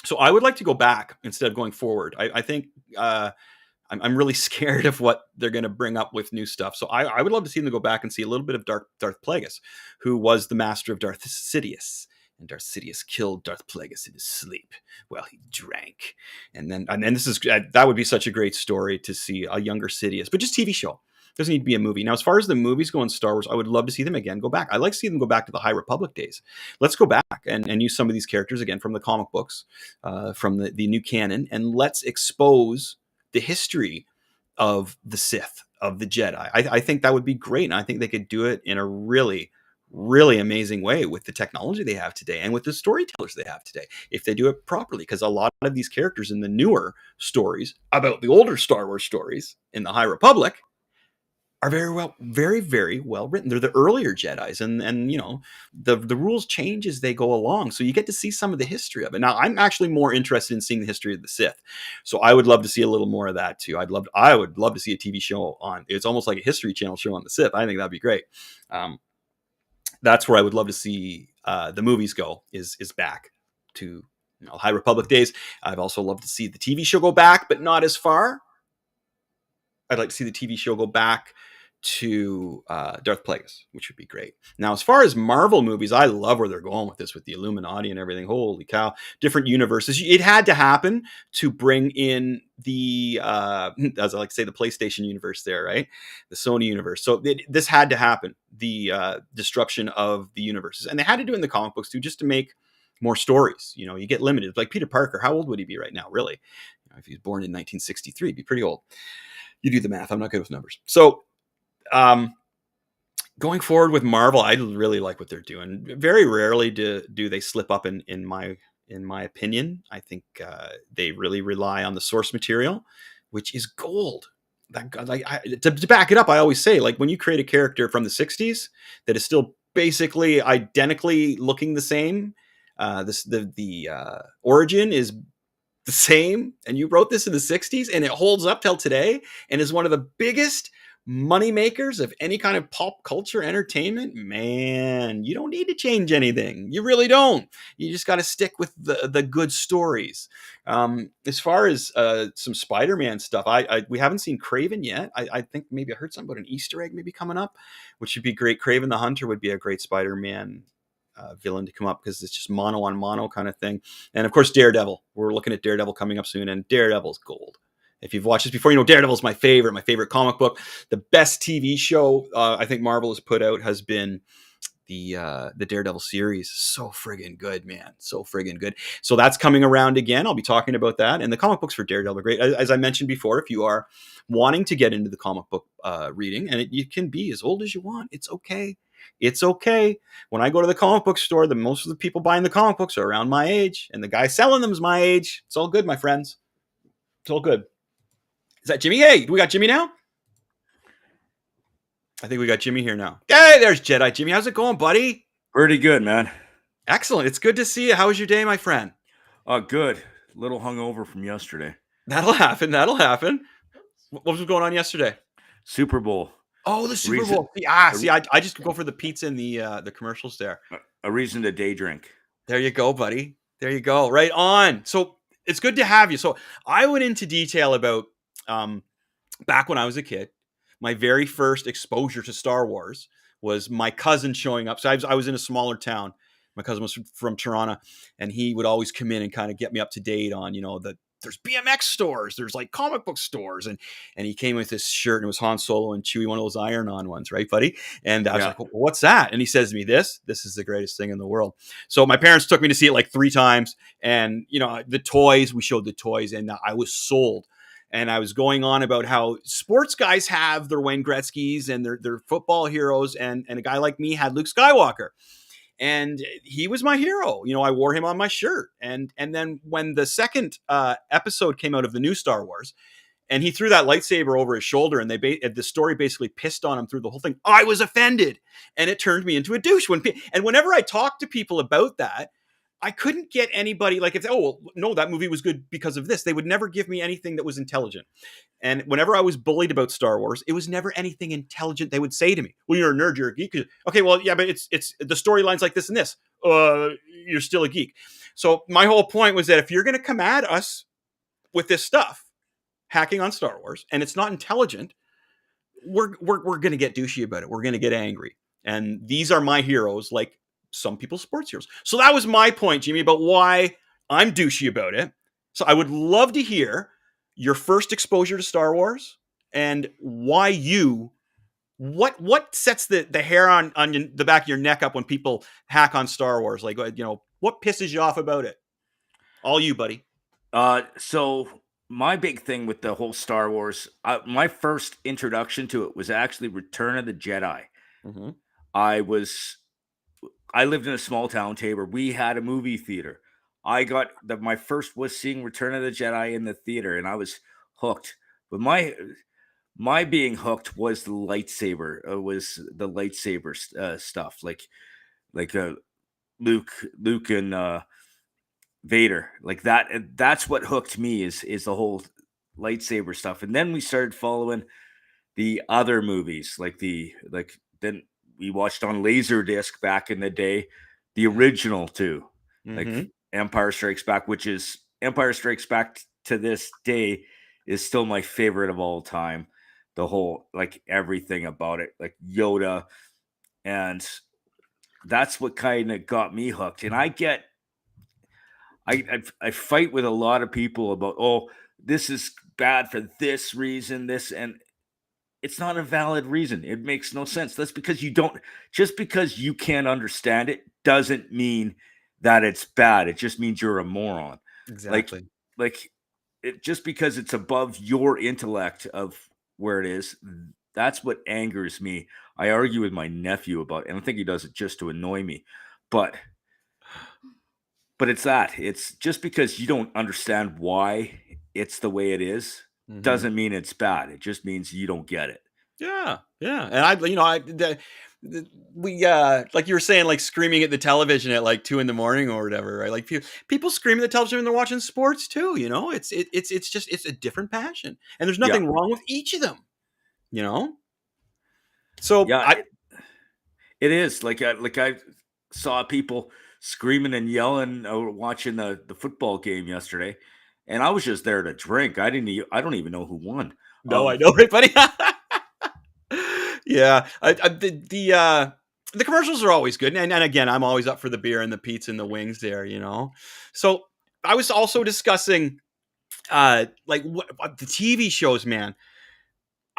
So I would like to go back instead of going forward. I think I'm really scared of what they're going to bring up with new stuff. So I would love to see them go back and see a little bit of Darth Plagueis, who was the master of Darth Sidious. And Darth Sidious killed Darth Plagueis in his sleep while he drank. And then this is that would be such a great story to see a younger Sidious, but just TV show. Doesn't need to be a movie. Now, as far as the movies go in Star Wars, I would love to see them again go back. I like to see them go back to the High Republic days. Let's go back and use some of these characters again from the comic books, from the new canon, and let's expose the history of the Sith, of the Jedi. I think that would be great, and I think they could do it in a really, really amazing way with the technology they have today and with the storytellers they have today, if they do it properly. Because a lot of these characters in the newer stories about the older Star Wars stories in the High Republic are very, very well written. They're the earlier Jedis, and you know, the rules change as they go along, so you get to see some of the history of it. Now, I'm actually more interested in seeing the history of the Sith, so I would love to see a little more of that too. I would love to see a TV show on. It's almost like a History Channel show on the Sith. I think that'd be great. That's where I would love to see the movies go. Is back to High Republic days. I'd also love to see the TV show go back, but not as far. I'd like to see the TV show go back to Darth Plagueis, which would be great. Now, as far as Marvel movies, I love where they're going with this, with the Illuminati and everything. Holy cow, different universes. It had to happen to bring in the, as I like to say, the PlayStation universe there, right? The Sony universe. So this had to happen, the disruption of the universes. And they had to do it in the comic books too, just to make more stories. You know, you get limited. Like Peter Parker, how old would he be right now, really? You know, if he was born in 1963, he'd be pretty old. You do the math. I'm not good with numbers. So, going forward with Marvel, I really like what they're doing. Very rarely do they slip up in my opinion. I think they really rely on the source material, which is gold. To back it up, I always say, like, when you create a character from the 60s that is still basically identically looking the same, the origin is the same, and you wrote this in the 60s and it holds up till today and is one of the biggest money makers of any kind of pop culture entertainment, man, you don't need to change anything. You really don't. You just got to stick with the good stories. As far as some Spider-Man stuff, we haven't seen Kraven yet. I think maybe I heard something about an Easter egg maybe coming up, which would be great. Kraven the Hunter would be a great Spider-Man villain to come up, because it's just mono on mono kind of thing. And of course, Daredevil. We're looking at Daredevil coming up soon, and Daredevil's gold. If you've watched this before, you know Daredevil's my favorite comic book. The best TV show I think Marvel has put out has been the Daredevil series. So friggin' good, man. So friggin' good. So that's coming around again. I'll be talking about that. And the comic books for Daredevil are great. As I mentioned before, if you are wanting to get into the comic book reading, and you can be as old as you want, it's okay. It's okay. When I go to the comic book store, most of the people buying the comic books are around my age, and the guy selling them is my age. It's all good, my friends. It's all good. Is that Jimmy? Hey, do we got Jimmy now? I think we got Jimmy here now. Hey, there's Jedi Jimmy. How's it going, buddy? Pretty good, man. Excellent. It's good to see you. How was your day, my friend? Good. Little hungover from yesterday. That'll happen. What was going on yesterday? Super Bowl. Oh, the Super Bowl. See, I just go for the pizza and the commercials there. A reason to day drink. There you go, buddy. There you go. Right on. So it's good to have you. So I went into detail about back when I was a kid. My very first exposure to Star Wars was my cousin showing up. So I was in a smaller town. My cousin was from Toronto, and he would always come in and kind of get me up to date on, there's BMX stores, there's like comic book stores. And he came with this shirt, and it was Han Solo and Chewie, one of those iron-on ones, right, buddy? And I was like, well, what's that? And he says to me, this is the greatest thing in the world. So my parents took me to see it like 3 times. And, the toys, we showed the toys, and I was sold. And I was going on about how sports guys have their Wayne Gretzky's and their football heroes. And a guy like me had Luke Skywalker. And he was my hero. I wore him on my shirt. And then when the second episode came out of the new Star Wars, and he threw that lightsaber over his shoulder, and the story basically pissed on him through the whole thing, I was offended. And it turned me into a douche. And whenever I talk to people about that, I couldn't get anybody like if no, that movie was good because of this. They would never give me anything that was intelligent. And whenever I was bullied about Star Wars, it was never anything intelligent they would say to me. Well, you're a nerd, you're a geek. Okay, well, yeah, but it's the storylines like this and this. You're still a geek. So my whole point was that if you're going to come at us with this stuff, hacking on Star Wars, and it's not intelligent, we're going to get douchey about it. We're going to get angry. And these are my heroes, like some people's sports heroes. So that was my point, Jimmy, about why I'm douchey about it. So I would love to hear your first exposure to Star Wars and why what sets the hair on the back of your neck up when people hack on Star Wars? Like, what pisses you off about it? All you, buddy. So my big thing with the whole Star Wars, my first introduction to it was actually Return of the Jedi. Mm-hmm. I lived in a small town, Tabor. We had a movie theater. My first was seeing Return of the Jedi in the theater, and I was hooked. But my being hooked was the lightsaber. Stuff like Luke and Vader, like that. That's what hooked me is the whole lightsaber stuff. And then we started following the other movies, then we watched on Laserdisc back in the day, the original too, like Empire Strikes Back, which is Empire Strikes Back to this day is still my favorite of all time. The whole, like everything about it, like Yoda, and that's what kind of got me hooked. And I fight with a lot of people about, oh, this is bad for this reason, and it's not a valid reason. It makes no sense. That's because just because you can't understand it doesn't mean that it's bad. It just means you're a moron. Exactly. Like it, just because it's above your intellect of where it is, that's what angers me. I argue with my nephew about it, and I think he does it just to annoy me. But it's just because you don't understand why it's the way it is, doesn't mean it's bad. It just means you don't get it. Yeah. And we like you were saying, like screaming at the television at like 2 a.m. or whatever, right? Like people scream at the television when they're watching sports too. It's a different passion, and there's nothing wrong with each of them. So it is like I saw people screaming and yelling watching the football game yesterday. And I was just there to drink. I don't even know who won. No, I know, right, buddy? Yeah. The commercials are always good. And again, I'm always up for the beer and the pizza and the wings there, So I was also discussing the TV shows, man.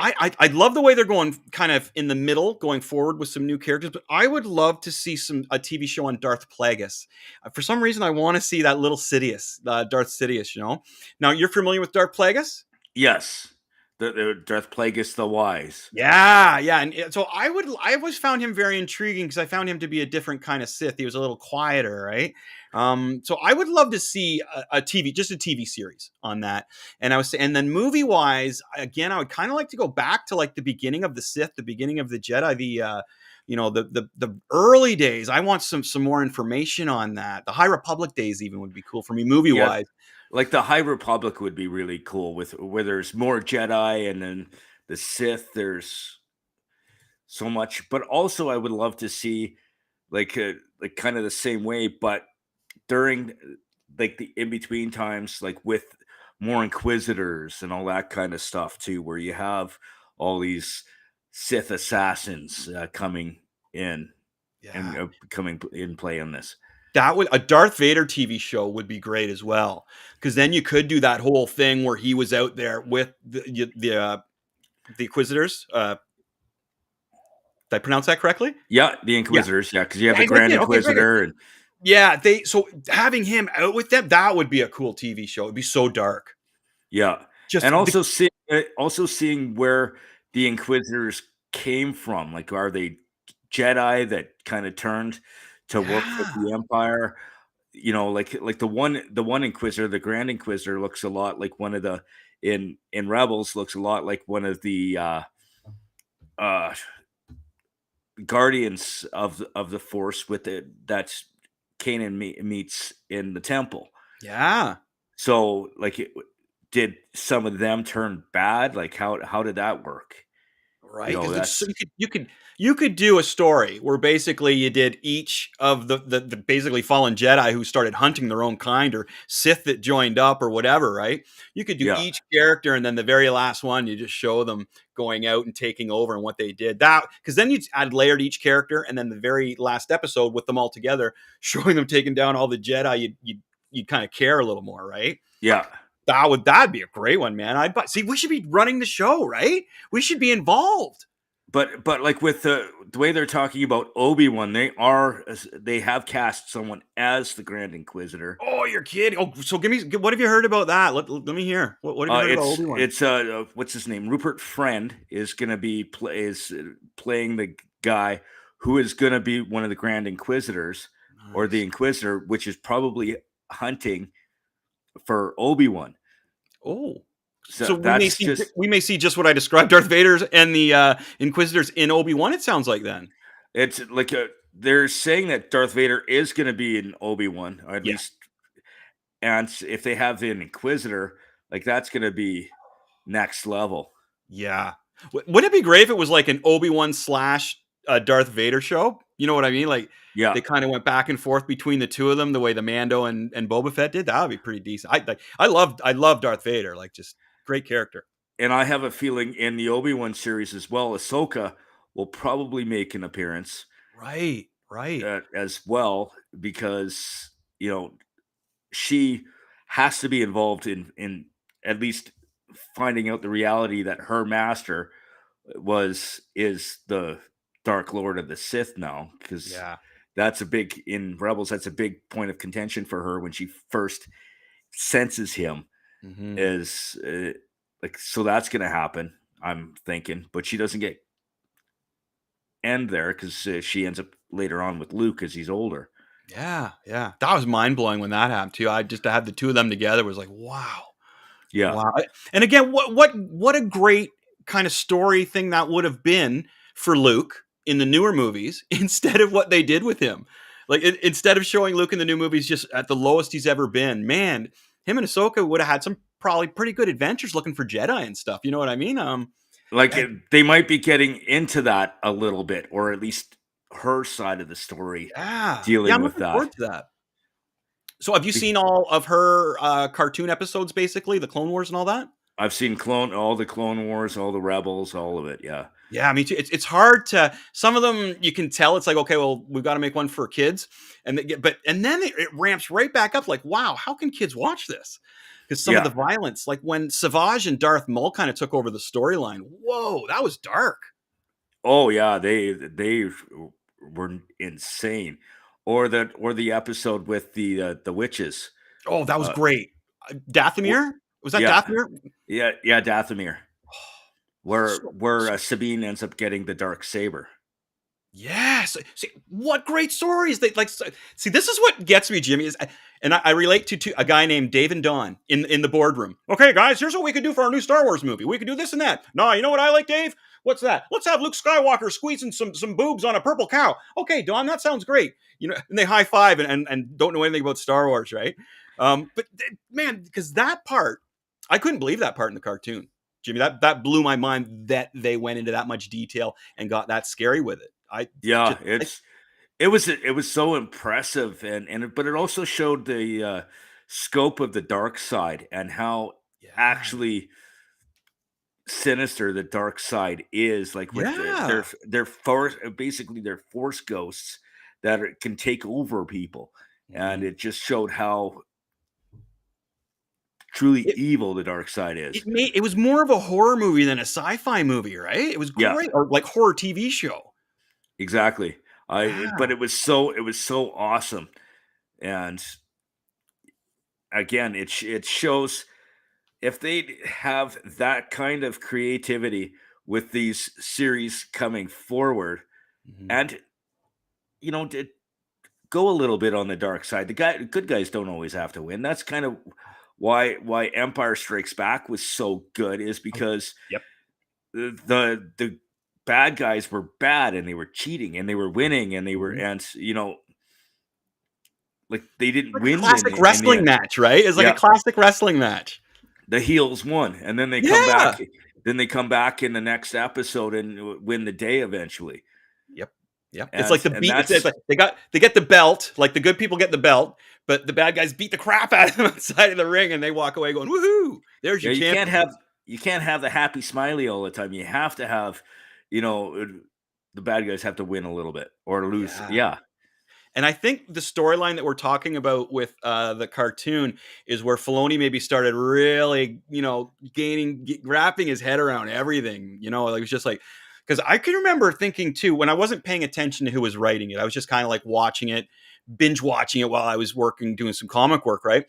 I love the way they're going kind of in the middle, going forward with some new characters, but I would love to see a TV show on Darth Plagueis. For some reason, I want to see that little Sidious, Darth Sidious, Now, you're familiar with Darth Plagueis? Yes. The Darth Plagueis the Wise. Yeah. And so I always found him very intriguing because I found him to be a different kind of Sith. He was a little quieter, right? So I would love to see a TV series on that. And then movie wise, again, I would kind of like to go back to like the beginning of the Sith, the beginning of the Jedi, the early days. I want some more information on that. The High Republic days even would be cool for me movie wise. Like the High Republic would be really cool where there's more Jedi, and then the Sith, there's so much. But also I would love to see like kind of the same way, but during like the in-between times, like with more Inquisitors and all that kind of stuff too, where you have all these Sith assassins coming in and coming in play on this. A Darth Vader TV show would be great as well, because then you could do that whole thing where he was out there with the Inquisitors. Did I pronounce that correctly? Yeah, the Inquisitors. Yeah, because you have the Grand Inquisitor, and so having him out with them, that would be a cool TV show. It'd be so dark. Yeah, also seeing where the Inquisitors came from. Like, are they Jedi that kind of turned to work with the Empire? Like the one Inquisitor, the Grand Inquisitor, looks a lot like one of the in Rebels, looks a lot like one of the Guardians of the Force with that's Kanan meets in the temple. Yeah. So, like, did some of them turn bad? Like, how did that work? Right, You know, because that's you could do a story where basically you did each of the basically fallen Jedi who started hunting their own kind, or Sith that joined up, or whatever, right? You could do yeah, each character, and then the very last one you just show them going out and taking over and what they did. That, because then you'd add layered each character, and then the very last episode with them all together, showing them taking down all the Jedi. You'd kind of care a little more, right? yeah. That'd be a great one, man. See, we should be running the show, right? We should be involved. But like with the way they're talking about Obi-Wan, they have cast someone as the Grand Inquisitor. Oh, you're kidding! Oh, so what have you heard about that? Let me hear. What have you heard about Obi-Wan? It's what's his name? Rupert Friend is going to be playing the guy who is going to be one of the Grand Inquisitors, or the Inquisitor, which is probably hunting for Obi-Wan. Oh, so we may see just what I described: Darth Vader's and the Inquisitors in Obi-Wan. It sounds like then. It's like they're saying that Darth Vader is going to be in Obi-Wan, or at least, and if they have an Inquisitor, like that's going to be next level. Yeah, wouldn't it be great if it was like an Obi-Wan / Darth Vader show? You know what I mean? Like, yeah, they kind of went back and forth between the two of them, the way the Mando and Boba Fett did. That would be pretty decent. I love Darth Vader. Like, just great character. And I have a feeling in the Obi-Wan series as well, Ahsoka will probably make an appearance. Right. As well, because she has to be involved in at least finding out the reality that her master is the Dark Lord of the Sith now, because that's in Rebels, that's a big point of contention for her when she first senses him. Is so that's going to happen, I'm thinking, but she doesn't get end there because she ends up later on with Luke as he's older. Yeah. That was mind blowing when that happened too. I just to have the two of them together was like, wow. Yeah. Wow. And again, what a great kind of story thing that would have been for Luke in the newer movies instead of what they did with him. Like, instead of showing Luke in the new movies just at the lowest he's ever been, man, him and Ahsoka would have had some probably pretty good adventures looking for Jedi and stuff. You know what I mean? They might be getting into that a little bit, or at least her side of the story. Dealing I'm with looking that. forward to that. So have you seen all of her cartoon episodes, basically, the Clone Wars and all that? I've seen all the Clone Wars, all the Rebels, all of it, yeah. Yeah, me too. It's hard to, some of them you can tell it's like, okay, well, we've got to make one for kids. And then it ramps right back up like, wow, how can kids watch this? Because some of the violence, like when Savage and Darth Maul kind of took over the storyline, whoa, that was dark. Oh yeah, they were insane. Or the episode with the witches. Oh, that was great. Dathomir? Was that Dathomir? Yeah, Dathomir. Where Sabine ends up getting the dark saber. Yes. See, what great stories they like. See, this is what gets me, Jimmy. And I relate to a guy named Dave and Don in the boardroom. Okay, guys, here's what we could do for our new Star Wars movie. We could do this and that. No, you know what I like, Dave? What's that? Let's have Luke Skywalker squeezing some boobs on a purple cow. Okay, Don, that sounds great. You know, and they high five and don't know anything about Star Wars, right? But man, because that part, I couldn't believe that part in the cartoon, Jimmy. That blew my mind that they went into that much detail and got that scary with it. It was so impressive, but it also showed the scope of the dark side and how actually sinister the dark side is. Like with their force, basically they're force ghosts that can take over people, and it just showed how truly evil the dark side is. It was more of a horror movie than a sci-fi movie, right? It was great, or like horror TV show. Exactly. But it was so awesome. And again, it shows if they have that kind of creativity with these series coming forward, and go a little bit on the dark side. Good guys don't always have to win. That's kind of why Empire Strikes Back was so good, is because the bad guys were bad and they were cheating and they were winning and they were, and like they didn't Like a win classic in the wrestling end. match, right? It's like Yeah. a classic wrestling match. The heels won, and then they come back. Then they come back in the next episode and win the day eventually. Yep. And, It's like the and beat. that's It's like they get the belt. Like the good people get the belt, but the bad guys beat the crap out of them outside of the ring, and they walk away going, "Woohoo! There's your champion." you can't have the happy smiley all the time. You have to have, the bad guys have to win a little bit or lose. Yeah. And I think the storyline that we're talking about with the cartoon is where Filoni maybe started really, wrapping his head around everything. Like it was just like, because I can remember thinking too, when I wasn't paying attention to who was writing it, I was just kind of like watching it, binge watching it while I was working, doing some comic work, right?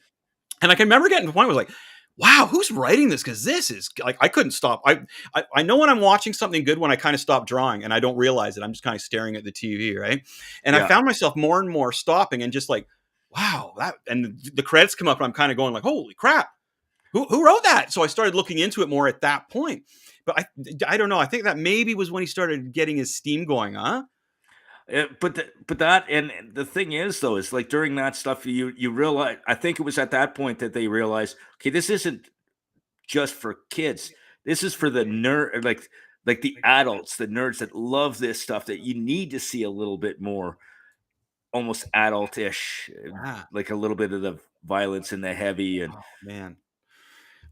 And I can remember getting to the point where I was like, wow, who's writing this? Because this is like, I couldn't stop. I know when I'm watching something good when I kind of stop drawing and I don't realize it. I'm just kind of staring at the TV, right? And I found myself more and more stopping and just like, wow, and the credits come up and I'm kind of going like, holy crap, who wrote that? So I started looking into it more at that point. But I don't know. I think that maybe was when he started getting his steam going, huh? But that, and the thing is though, is like during that stuff, you realize, I think it was at that point that they realized, okay, this isn't just for kids. This is for the nerd, like the adults, the nerds that love this stuff, that you need to see a little bit more almost adult-ish, like a little bit of the violence and the heavy. And man.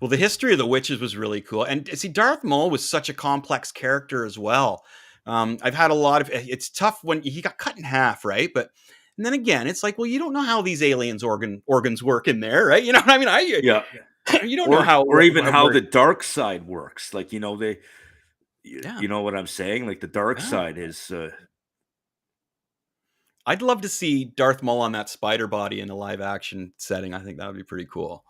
Well, the history of the witches was really cool. And see, Darth Maul was such a complex character as well. I've had a lot of, it's tough when he got cut in half, right? But, and then again, it's like, well, you don't know how these aliens organs work in there, right? You know what I mean? You don't know how, or even how the dark side works. Like, you know what I'm saying? Like the dark side is, I'd love to see Darth Maul on that spider body in a live action setting. I think that would be pretty cool.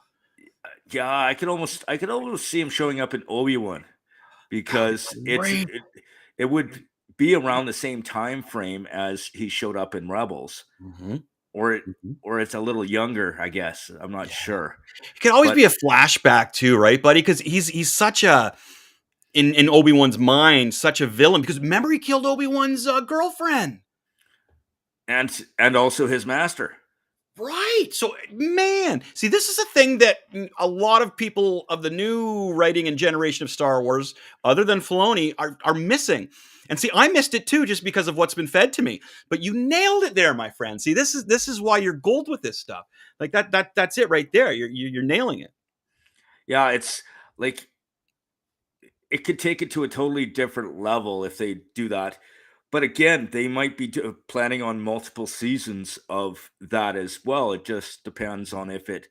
Yeah, I could almost see him showing up in Obi-Wan, because it would be around the same time frame as he showed up in Rebels, or it's a little younger, I guess. I'm not sure. It could always be a flashback too, right, buddy? Because he's such a in Obi-Wan's mind, such a villain. Because remember, he killed Obi-Wan's girlfriend, and also his master. Right. So, man, see, this is a thing that a lot of people of the new writing and generation of Star Wars, other than Filoni, are missing. And see, I missed it too, just because of what's been fed to me. But you nailed it there, my friend. See, this is why you're gold with this stuff. Like that's it right there. You're nailing it. Yeah, it's like it could take it to a totally different level if they do that. But again, they might be planning on multiple seasons of that as well. It just depends on if it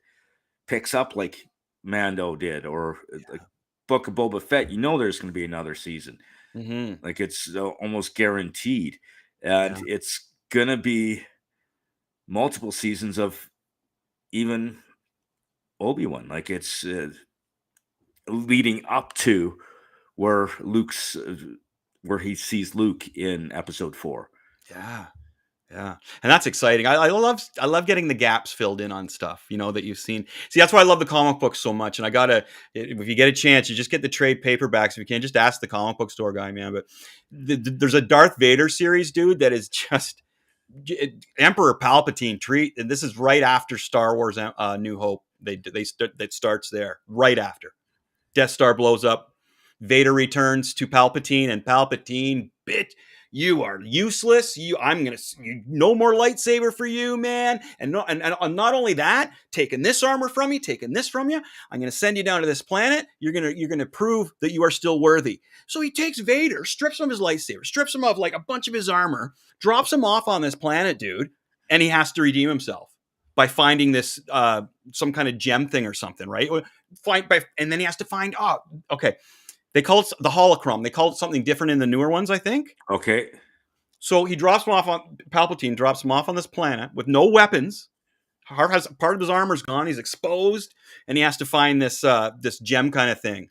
picks up like Mando did, or like Book of Boba Fett. You know, there's going to be another season. Like it's almost guaranteed, and it's going to be multiple seasons of even Obi-Wan. Like it's leading up to where where he sees Luke in episode 4. Yeah. And that's exciting. I love getting the gaps filled in on stuff, that you've seen. See, that's why I love the comic books so much. And if you get a chance, you just get the trade paperbacks. If you can't, just ask the comic book store guy, man. But there's a Darth Vader series, dude, that is just Emperor Palpatine treat. And this is right after Star Wars New Hope. That starts there right after Death Star blows up. Vader returns to Palpatine, and Palpatine, bitch, you are useless. No more lightsaber for you, man. And not only that, taking this armor from you, taking this from you. I'm going to send you down to this planet. You're going to prove that you are still worthy. So he takes Vader, strips him of his lightsaber, strips him of like a bunch of his armor, drops him off on this planet, dude, and he has to redeem himself by finding this some kind of gem thing or something, right? And then he has to find. Oh, okay. They call it the holocron. They call it something different in the newer ones, I think. Okay. So Palpatine drops him off on this planet with no weapons. Part of his armor's gone. He's exposed, and he has to find this gem kind of thing.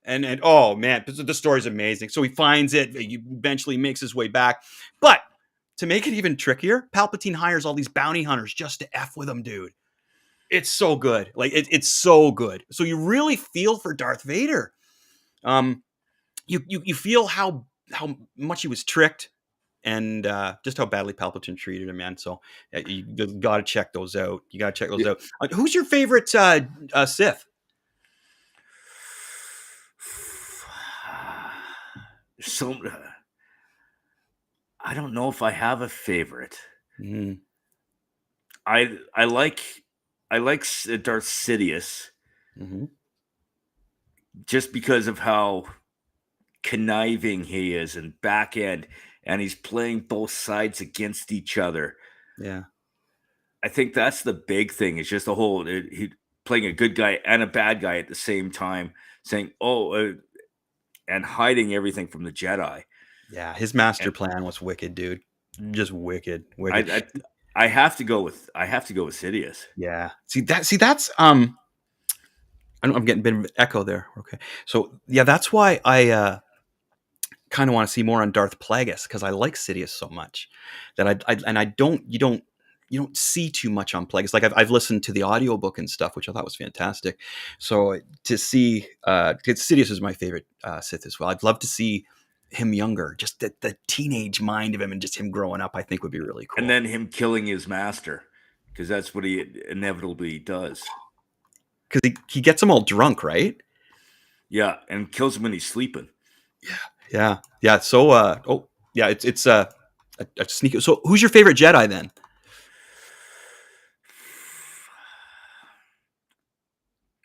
And oh man, the story's amazing. So he finds it. He eventually makes his way back. But to make it even trickier, Palpatine hires all these bounty hunters just to F with him, dude. It's so good. Like it's so good. So you really feel for Darth Vader. You feel how much he was tricked, and just how badly Palpatine treated him, man. So you got to check those out. You got to check those out. Who's your favorite Sith? So I don't know if I have a favorite. Mm. I like Darth Sidious, just because of how conniving he is and back end, and he's playing both sides against each other. Yeah, I think that's the big thing. It's just the whole he playing a good guy and a bad guy at the same time, saying and hiding everything from the Jedi. Yeah, his master plan was wicked, dude. Just wicked. I have to go with Sidious. Yeah. See that's I'm getting a bit of an echo there. Okay. So yeah, that's why I kind of want to see more on Darth Plagueis, because I like Sidious so much that you don't see too much on Plagueis. Like I've listened to the audiobook and stuff, which I thought was fantastic. So to see Sidious is my favorite Sith as well. I'd love to see him younger, just the teenage mind of him, and just him growing up, I think would be really cool. And then him killing his master, because that's what he inevitably does. Because he gets him all drunk, right? Yeah, and kills him when he's sleeping. Yeah. So it's a sneak. So who's your favorite Jedi then?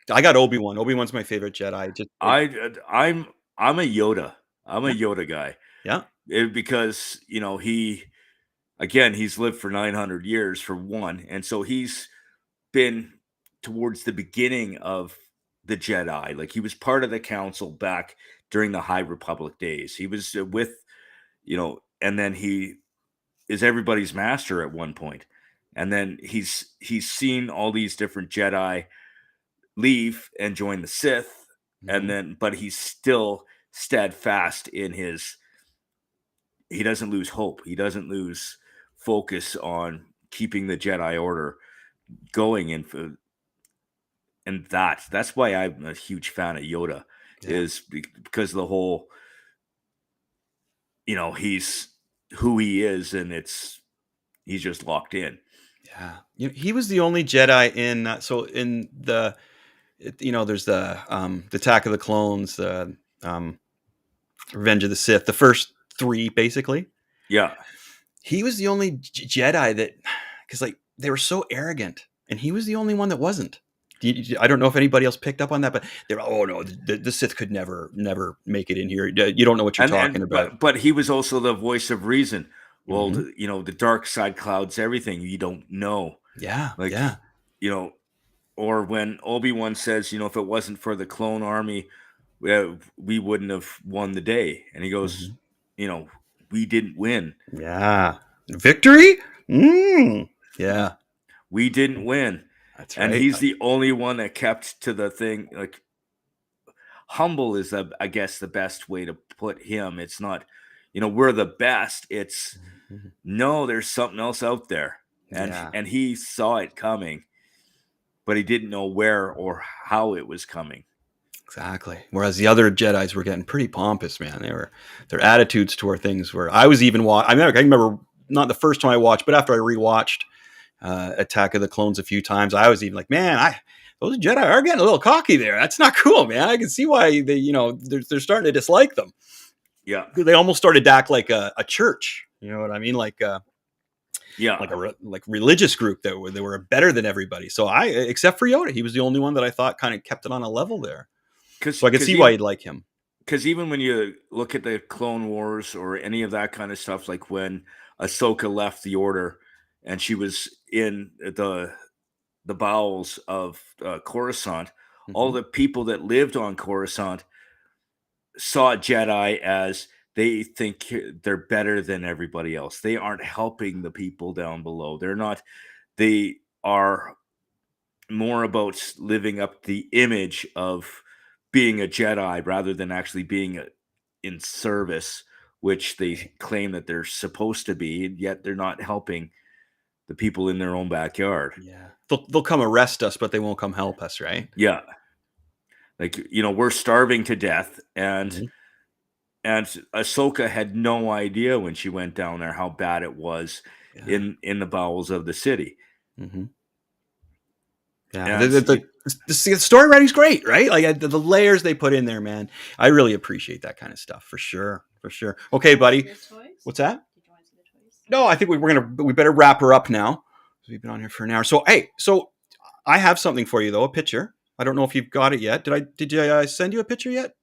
I got Obi-Wan. Obi-Wan's my favorite Jedi. I'm a Yoda. I'm a Yoda guy. Yeah. Because, he's lived for 900 years for one. And so he's been towards the beginning of the Jedi. Like he was part of the council back during the High Republic days. He was with, and then he is everybody's master at one point. And then he's seen all these different Jedi leave and join the Sith. But he's still steadfast in he doesn't lose hope. He doesn't lose focus on keeping the Jedi Order going. And that's why I'm a huge fan of Yoda, is because of the whole, he's who he is, and he's just locked in. Yeah. He was the only Jedi in there's the Attack of the Clones, the Revenge of the Sith, the first three, basically. Yeah. He was the only Jedi that, because like they were so arrogant, and he was the only one that wasn't. I don't know if anybody else picked up on that, but they're the Sith could never make it in here. You don't know what you're talking about. But he was also the voice of reason. Well, the dark side clouds everything. You don't know. Yeah. Or when Obi-Wan says, if it wasn't for the clone army, we wouldn't have won the day. And he goes, we didn't win. Yeah. Victory? Yeah. We didn't win. That's right. And he's the only one that kept to the thing. Like, humble is, I guess, the best way to put him. It's not, we're the best. It's, no, there's something else out there. And he saw it coming, but he didn't know where or how it was coming. Exactly. Whereas the other Jedis were getting pretty pompous, man. Their attitudes toward things were. I was even I remember not the first time I watched, but after I rewatched Attack of the Clones a few times, I was even like, man, those Jedi are getting a little cocky there. That's not cool, man. I can see why they're starting to dislike them. Yeah, they almost started to act like a church. You know what I mean? Like a religious group that were better than everybody. So except for Yoda, he was the only one that I thought kind of kept it on a level there. So I could see why you'd like him. Because even when you look at the Clone Wars or any of that kind of stuff, like when Ahsoka left the Order and she was in the bowels of Coruscant, all the people that lived on Coruscant saw Jedi as they think they're better than everybody else. They aren't helping the people down below. They are more about living up the image of being a Jedi rather than actually being in service, which they claim that they're supposed to be, and yet they're not helping the people in their own backyard. Yeah. They'll come arrest us, but they won't come help us, right? Yeah. Like, we're starving to death, and and Ahsoka had no idea when she went down there how bad it was in the bowels of the city. Mm-hmm. Yeah, And the story writing's great, right? Like the layers they put in there, man. I really appreciate that kind of stuff for sure. Okay, buddy. What's that? No, I think we better wrap her up now. We've been on here for an hour. So hey, I have something for you though, a picture. I don't know if you've got it yet. Did I send you a picture yet?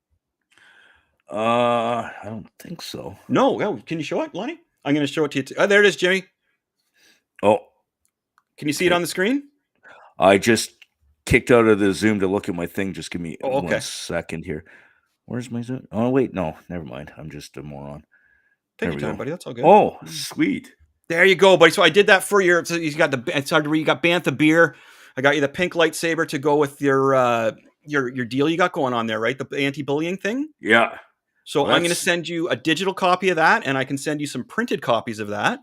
I don't think so. No. Oh, can you show it, Lonnie? I'm going to show it to you. There it is, Jimmy. Oh, can you see it on the screen? I just kicked out of the Zoom to look at my thing. Just give me 1 second here. Where's my Zoom? Oh, wait. No, never mind. I'm just a moron. Take your time, buddy. That's all good. Oh, sweet. There you go, buddy. So I did that for you. So you got it's hard to read. You got Bantha beer. I got you the pink lightsaber to go with your deal you got going on there, right? The anti-bullying thing. Yeah. So I'm going to send you a digital copy of that, and I can send you some printed copies of that.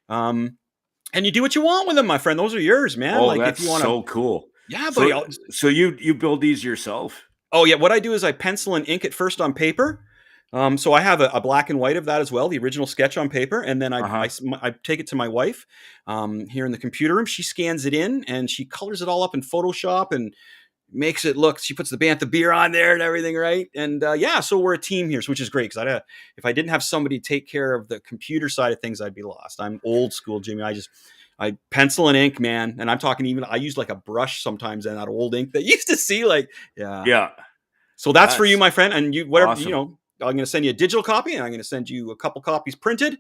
And you do what you want with them, my friend. Those are yours, man. Oh, like, that's if you want so cool. Yeah, buddy. So you build these yourself? Oh, yeah. What I do is I pencil and ink it first on paper. So I have a black and white of that as well, the original sketch on paper. And then I take it to my wife here in the computer room. She scans it in, and she colors it all up in Photoshop and makes it look, she puts the Bantha beer on there and everything, right? And so we're a team here, which is great, because if I didn't have somebody take care of the computer side of things, I'd be lost. I'm old school, Jimmy. I pencil and ink, man. And I'm talking I use like a brush sometimes and that old ink that you used to see, Yeah. So that's for you, my friend. And you, whatever, awesome. I'm going to send you a digital copy, and I'm going to send you a couple copies printed.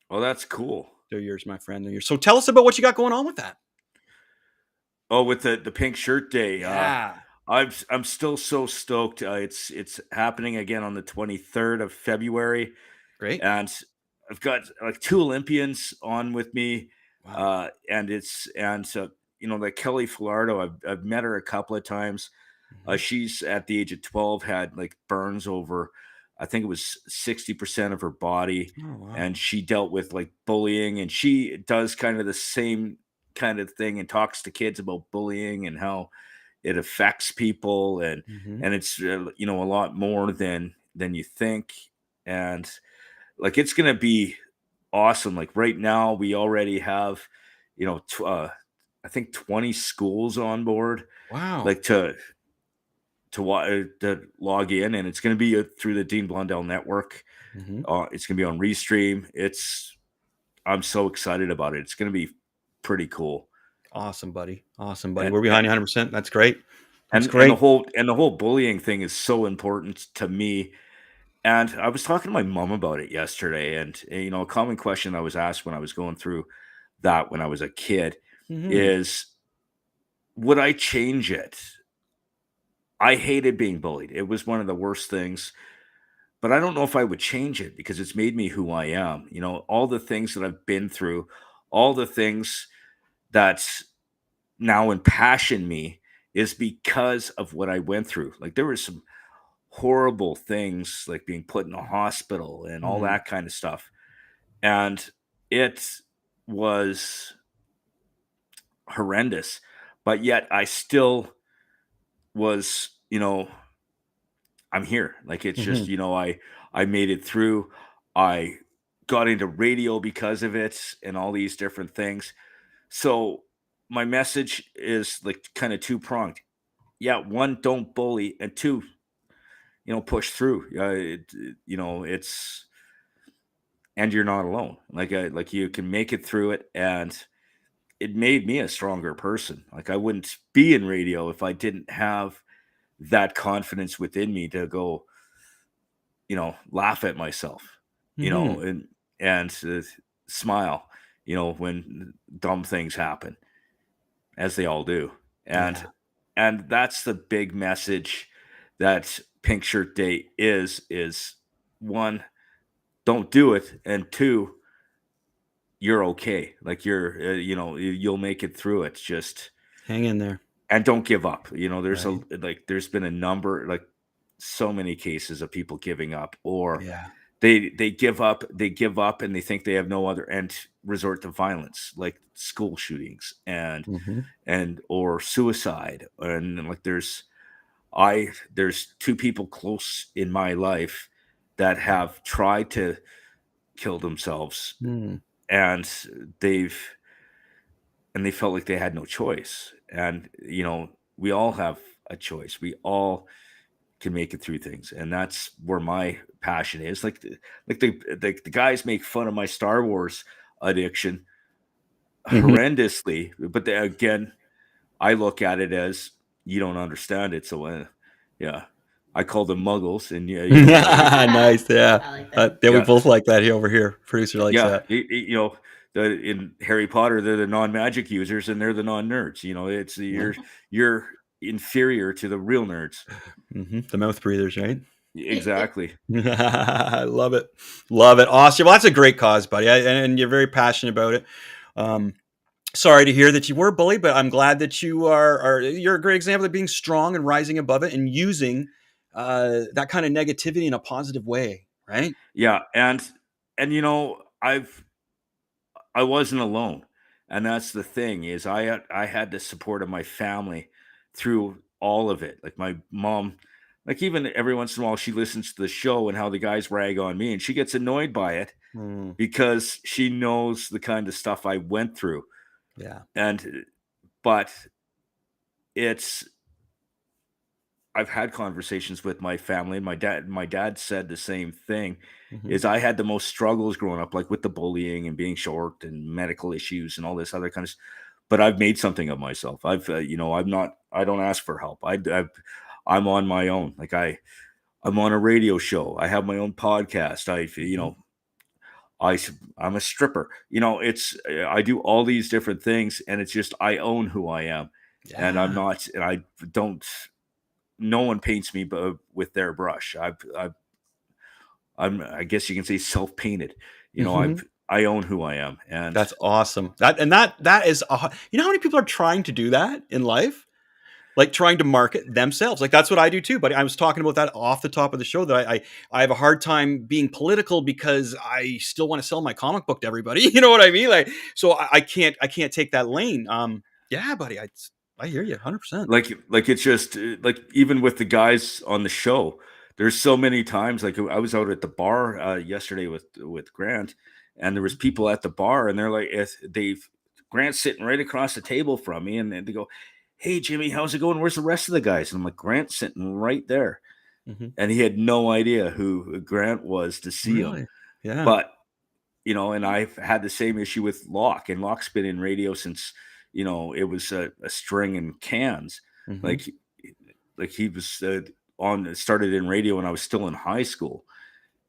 Oh, that's cool. They're yours, my friend. They're yours. So tell us about what you got going on with that. Oh, with the pink shirt day. Yeah. I'm still so stoked. It's happening again on the 23rd of February. Great. And I've got like 2 Olympians on with me. Wow. Like Kelly Filardo, I've met her a couple of times. Mm-hmm. She's at the age of 12 had like burns over, I think it was 60% of her body. Oh, wow. And she dealt with like bullying, and she does kind of the same kind of thing and talks to kids about bullying and how it affects people, and it's a lot more than you think. And like, it's going to be awesome. Like right now we already have I think 20 schools on board. Wow. Like to log in, and it's going to be through the Dean Blundell network. Mm-hmm. It's going to be on Restream. I'm so excited about it. It's going to be pretty cool. Awesome, buddy. We're behind you 100%. That's great. And the whole bullying thing is so important to me. And I was talking to my mom about it yesterday, and a common question I was asked when I was going through that when I was a kid is, would I change it? I hated being bullied. It was one of the worst things. But I don't know if I would change it, because it's made me who I am. All the things that I've been through, all the things that now impassion me is because of what I went through. Like, there were some horrible things, like being put in a hospital and all that kind of stuff. And it was horrendous. But yet I still was, I'm here. Like, it's just, I made it through. I got into radio because of it and all these different things. So my message is like kind of 2-pronged. Yeah. 1, don't bully. And 2, push through. And you're not alone. Like you can make it through it. And it made me a stronger person. Like, I wouldn't be in radio if I didn't have that confidence within me to go, laugh at myself, and smile, when dumb things happen, as they all do. And that's the big message that Pink Shirt Day is 1, don't do it. And 2, you're okay. Like, you'll make it through it. Just hang in there. And don't give up. There's been a number, like so many cases of people giving up, or they give up and they think they have no other, and resort to violence, like school shootings and or suicide. And like, there's 2 people close in my life that have tried to kill themselves, and they felt like they had no choice. And we all have a choice. We all can make it through things, and that's where my passion is. Like the guys make fun of my Star Wars addiction horrendously, but again, I look at it as you don't understand it. So yeah, I call them muggles, and Nice, yeah. I like that. Yeah, we both like that here over here. Producer likes that. In Harry Potter, they're the non-magic users, and they're the non-nerds. It's you're inferior to the real nerds. The mouth breathers, right? Exactly. I love it. Awesome. Well, that's a great cause, buddy. And you're very passionate about it. Sorry to hear that you were bullied, but I'm glad that you're a great example of being strong and rising above it and using that kind of negativity in a positive way, right? Yeah, and I wasn't alone, and that's the thing is I had the support of my family through all of it. Like my mom, like even every once in a while she listens to the show and how the guys rag on me, and she gets annoyed by it because she knows the kind of stuff I went through. Yeah. But I've had conversations with my family, and my dad said the same thing. Is I had the most struggles growing up, like with the bullying and being short and medical issues and all this other kind of stuff. But I've made something of myself. I don't ask for help. I'm on my own. Like I'm on a radio show. I have my own podcast. I'm a stripper. I do all these different things, and it's just I own who I am, and I'm not. And I don't. No one paints me with their brush. I guess you can say self-painted. I own who I am, and that's awesome. That is how many people are trying to do that in life, like trying to market themselves. Like that's what I do too. But I was talking about that off the top of the show that I have a hard time being political because I still want to sell my comic book to everybody. You know what I mean? Like, so I can't take that lane. Yeah, buddy. I hear you 100%. Like it's just like even with the guys on the show, there's so many times. Like I was out at the bar yesterday with Grant, and there was people at the bar, and they're like, Grant's sitting right across the table from me, and they go, "Hey Jimmy, how's it going? Where's the rest of the guys?" And I'm like, "Grant's sitting right there," and he had no idea who Grant was to see him. Yeah, but and I've had the same issue with Locke, and Locke's been in radio since. It was a string and cans. Like he was started in radio when I was still in high school,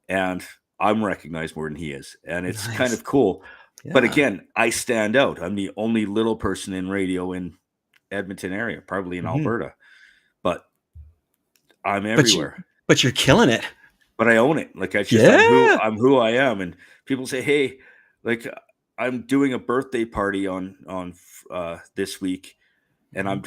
and I'm recognized more than he is, and it's kind of cool. Yeah. But again, I stand out. I'm the only little person in radio in Edmonton area, probably in Alberta, but I'm everywhere. But you're killing it. But I own it. Like I'm who I am, and people say, "Hey, like." I'm doing a birthday party on this week, and I'm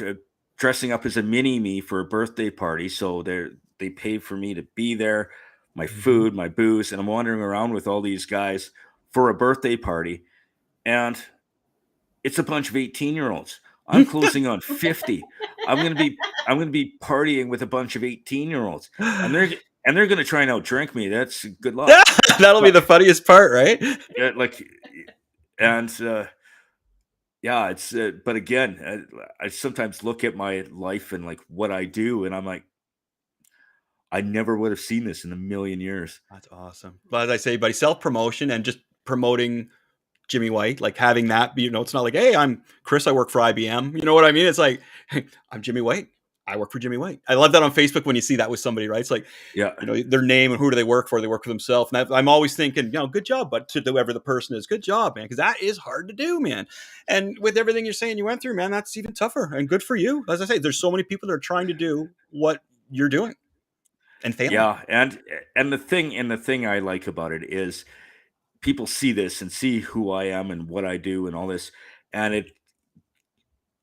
dressing up as a mini me for a birthday party. So they pay for me to be there, my food, my booze, and I'm wandering around with all these guys for a birthday party, and it's a bunch of 18-year-olds. I'm closing on 50. I'm gonna be partying with a bunch of 18-year-olds, and they're gonna try and outdrink me. That's good luck. That'll be the funniest part, right? Yeah, like. And it's but again, I sometimes look at my life and like what I do, and I'm like, I never would have seen this in a million years. That's awesome. But as I say, buddy, self-promotion and just promoting Jimmy White, like having that be, it's not like, hey, I'm Chris, I work for IBM. You know what I mean? It's like, hey, I'm Jimmy White. I work for Jimmy White. I love that on Facebook when you see that with somebody, right? It's like, their name and who do they work for? They work for themselves. And I'm always thinking, good job, but to whoever the person is, good job, man. Because that is hard to do, man. And with everything you're saying you went through, man, that's even tougher and good for you. As I say, there's so many people that are trying to do what you're doing and failing. Yeah. And the thing I like about it is people see this and see who I am and what I do and all this. And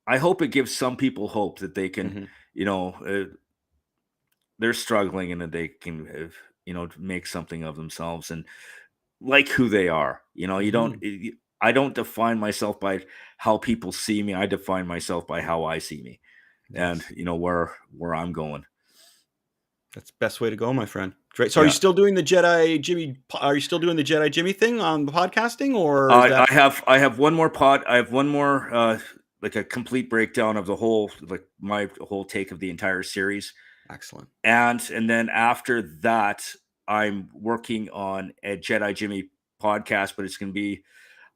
I hope it gives some people hope that they can, they're struggling and that they can, make something of themselves and like who they are. I don't define myself by how people see me. I define myself by how I see me, and where I'm going. That's the best way to go, my friend. Great. So, are you still doing the Jedi Jimmy? Are you still doing the Jedi Jimmy thing on the podcasting, or is that... I have one more I have one more like a complete breakdown of the whole, like my whole take of the entire series. Excellent. And then after that, I'm working on a Jedi Jimmy podcast, but it's going to be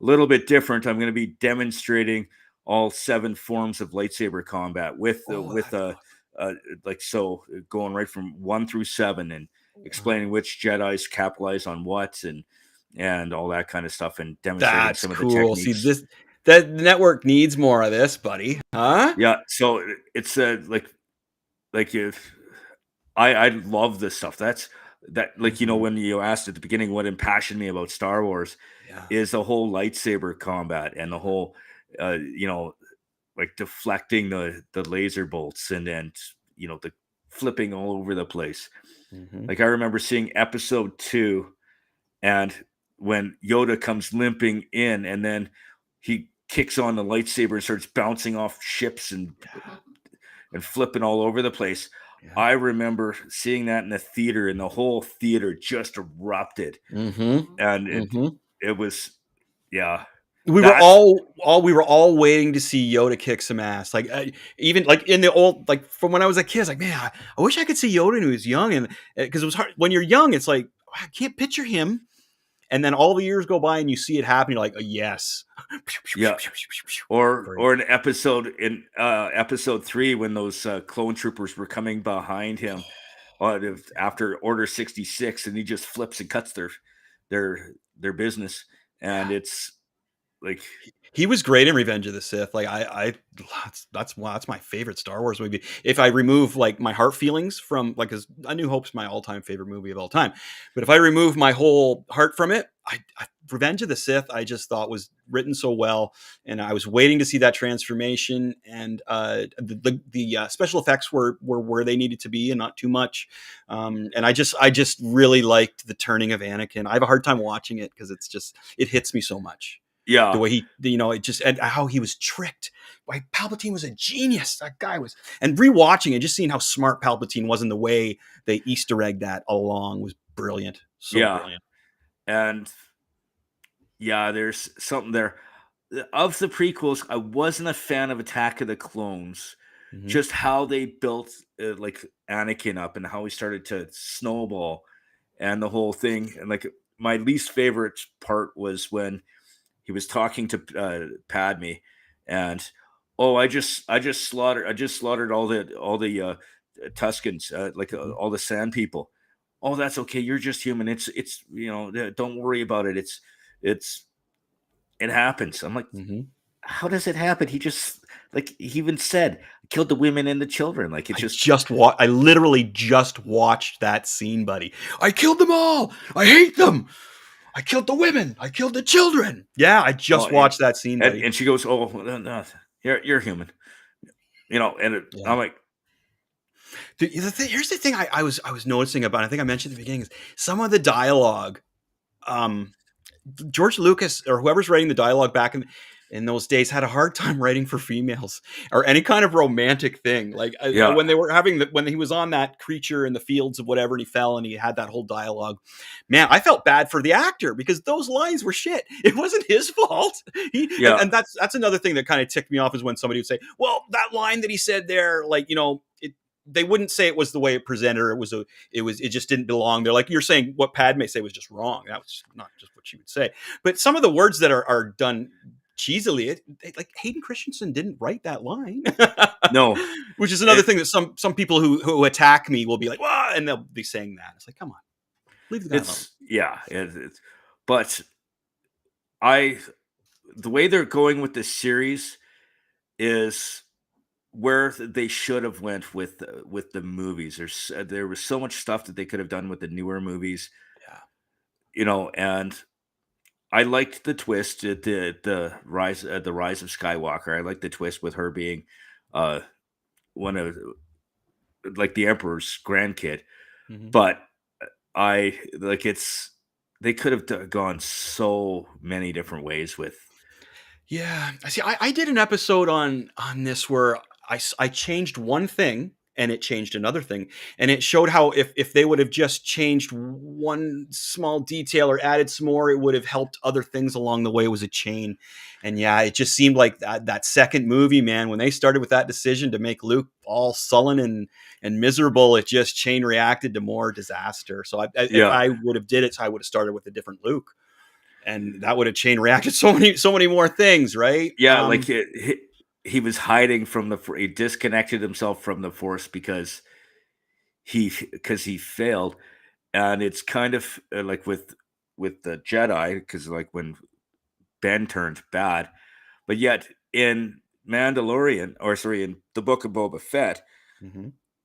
a little bit different. I'm going to be demonstrating all 7 forms of lightsaber combat with like, so going right from 1 through 7 and explaining which Jedis capitalize on what and all that kind of stuff, and demonstrating some of the techniques. See, the network needs more of this, buddy. Huh? Yeah. So it's like if I love this stuff. That's like, when you asked at the beginning what impassioned me about Star Wars is the whole lightsaber combat and the whole like deflecting the laser bolts and the flipping all over the place. Like, I remember seeing episode 2, and when Yoda comes limping in, and then he kicks on the lightsaber and starts bouncing off ships and flipping all over the place. I remember seeing that in the theater, and the whole theater just erupted. And it was, We were all waiting to see Yoda kick some ass. Like, even like in the old, like from when I was a kid, I was like, man, I wish I could see Yoda when he was young, and because it was hard when you're young. It's like, I can't picture him, and then all the years go by, and you see it happen. You're like, oh, yes, Or an episode in episode 3 when those clone troopers were coming behind him after Order 66, and he just flips and cuts their business, and it's. Like, he was great in Revenge of the Sith. Like, that's my favorite Star Wars movie. If I remove like my heart feelings from, like, cause A New Hope's my all-time favorite movie of all time, but if I remove my whole heart from it, Revenge of the Sith, I just thought was written so well, and I was waiting to see that transformation, and the special effects were where they needed to be and not too much. And I just really liked the turning of Anakin. I have a hard time watching it because it hits me so much. Yeah, the way he, and how he was tricked. Like, Palpatine was a genius. That guy was. And rewatching it, just seeing how smart Palpatine was in the way they Easter egged that along was brilliant. So brilliant. And there's something there. Of the prequels, I wasn't a fan of Attack of the Clones. Just how they built like Anakin up and how he started to snowball and the whole thing. And like, my least favorite part was when he was talking to Padme, and I just slaughtered all the Tuscans, all the Sand people. Oh, that's okay. You're just human. It's don't worry about it. It happens. I'm like, how does it happen? He just, like, he even said, killed the women and the children. Like, I literally just watched that scene, buddy. I killed them all. I hate them. I killed the women. I killed the children. Yeah, I just watched that scene, buddy. And she goes, "Oh, no, you're human," And I'm like, dude, here's the thing I was noticing about. I think I mentioned at the beginning is some of the dialogue. George Lucas or whoever's writing the dialogue back in those days had a hard time writing for females or any kind of romantic thing. Like, when they were when he was on that creature in the fields of whatever, and he fell and he had that whole dialogue, man, I felt bad for the actor because those lines were shit. It wasn't his fault. And that's another thing that kind of ticked me off is when somebody would say, well, that line that he said there, like, they wouldn't say it was the way it presented, or it just didn't belong there. Like you're saying, what Padme say was just wrong. That was not just what she would say. But some of the words that are done cheesily, like Hayden Christensen didn't write that line. No, which is another thing that some people who attack me will be like, "Wow," and they'll be saying that. It's like, come on, leave the guy alone. Yeah, but the way they're going with this series is where they should have went with the movies. There was so much stuff that they could have done with the newer movies. And I liked the twist at the rise of Skywalker. I liked the twist with her being one of, like, the Emperor's grandkid. But they could have gone so many different ways with. Yeah, I see. I did an episode on this where I changed one thing, and it changed another thing. And it showed how if they would have just changed one small detail or added some more, it would have helped other things along the way. It was a chain. And yeah, it just seemed like that second movie, man, when they started with that decision to make Luke all sullen and miserable, it just chain reacted to more disaster. So if I would have did it, so I would have started with a different Luke. And that would have chain reacted so many more things, right? Yeah, like he was hiding from he disconnected himself from the Force because he failed, and it's kind of like with the Jedi, because like when Ben turned bad, but yet in in the Book of Boba Fett,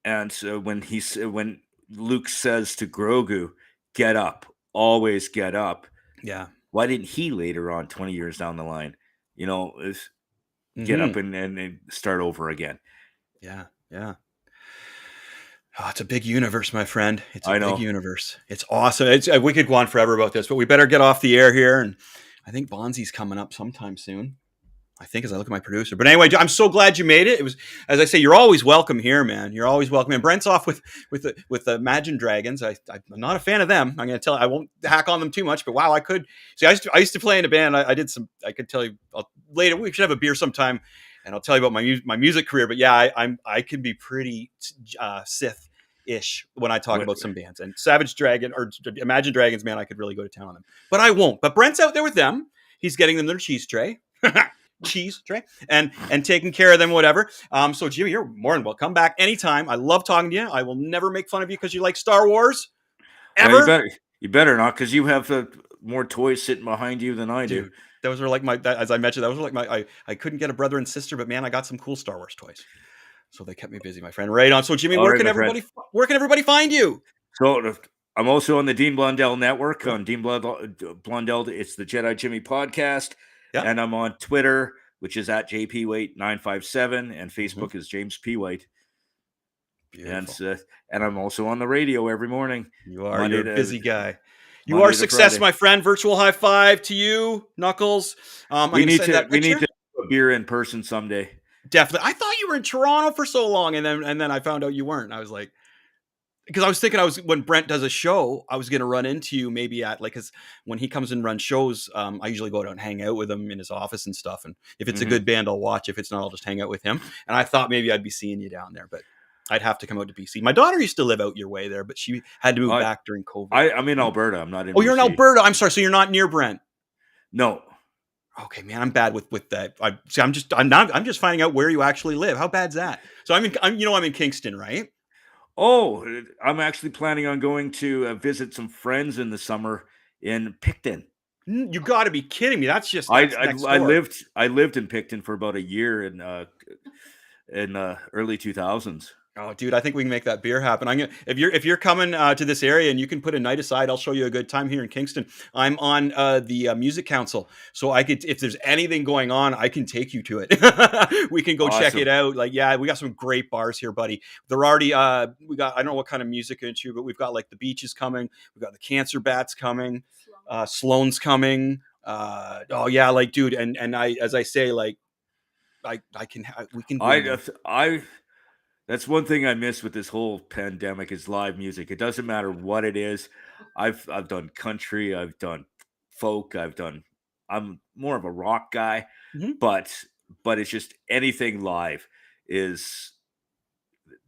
and so when Luke says to Grogu, "Get up, always get up," yeah, why didn't he later on, 20 years down the line, get up and start over again? Yeah. Oh, it's a big universe, my friend. It's a big universe. It's awesome. We could go on forever about this, but we better get off the air here. And I think Bonzi's coming up sometime soon. I think, as I look at my producer. But anyway, I'm so glad you made it. It was, as I say, you're always welcome here, man. You're always welcome. And Brent's off with the Imagine Dragons. I'm not a fan of them. I'm going to tell. I won't hack on them too much. But wow, I could see. I used to play in a band. I did some. I could tell you later. We should have a beer sometime, and I'll tell you about my music career. But yeah, I can be pretty Sith-ish when I talk about some bands. And Savage Dragon or Imagine Dragons, man, I could really go to town on them. But I won't. But Brent's out there with them. He's getting them their cheese tray. Cheese tray and taking care of them, whatever. So Jimmy, you're more than welcome. Come back anytime. I love talking to you. I will never make fun of you because you like Star Wars. Ever? Well, you better not, because you have more toys sitting behind you than I do. Dude, those were like as I mentioned, that was like I couldn't get a brother and sister, but man, I got some cool Star Wars toys. So they kept me busy, my friend. Right on. So Jimmy, where can everybody find you? So I'm also on the Dean Blundell Network on Dean Blundell. It's the Jedi Jimmy podcast. Yeah. And I'm on Twitter, which is at JPWhite957, and Facebook is James P. White. Beautiful. And I'm also on the radio every morning. You're a busy guy. You are success, my friend. Virtual high five to you, Knuckles. We need to do a beer in person someday. Definitely. I thought you were in Toronto for so long, and then I found out you weren't. I was like, because I was thinking when Brent does a show, I was going to run into you maybe at because when he comes and runs shows, I usually go out and hang out with him in his office and stuff. And if it's a good band, I'll watch. If it's not, I'll just hang out with him. And I thought maybe I'd be seeing you down there, but I'd have to come out to BC. My daughter used to live out your way there, but she had to move back during COVID. I'm in Alberta. I'm not in. Oh, you're in Alberta. I'm sorry. So you're not near Brent. No. Okay, man, I'm bad with that. I'm just finding out where you actually live. How bad's that? So I'm in Kingston, right? Oh, I'm actually planning on going to visit some friends in the summer in Picton. You got to be kidding me! That's just I lived in Picton for about a year in early 2000s. Oh, dude, I think we can make that beer happen. If you're coming to this area and you can put a night aside, I'll show you a good time here in Kingston. I'm on the music council, so if there's anything going on, I can take you to it. We can go check it out. Like, yeah, we got some great bars here, buddy. They're already I don't know what kind of music into, but we've got like the Beaches coming. We've got the Cancer Bats coming. Sloan's coming. Oh yeah, like dude, and I, as I say, like we can. That's one thing I miss with this whole pandemic is live music. It doesn't matter what it is. I've done country, I've done folk, I'm more of a rock guy, but it's just anything live is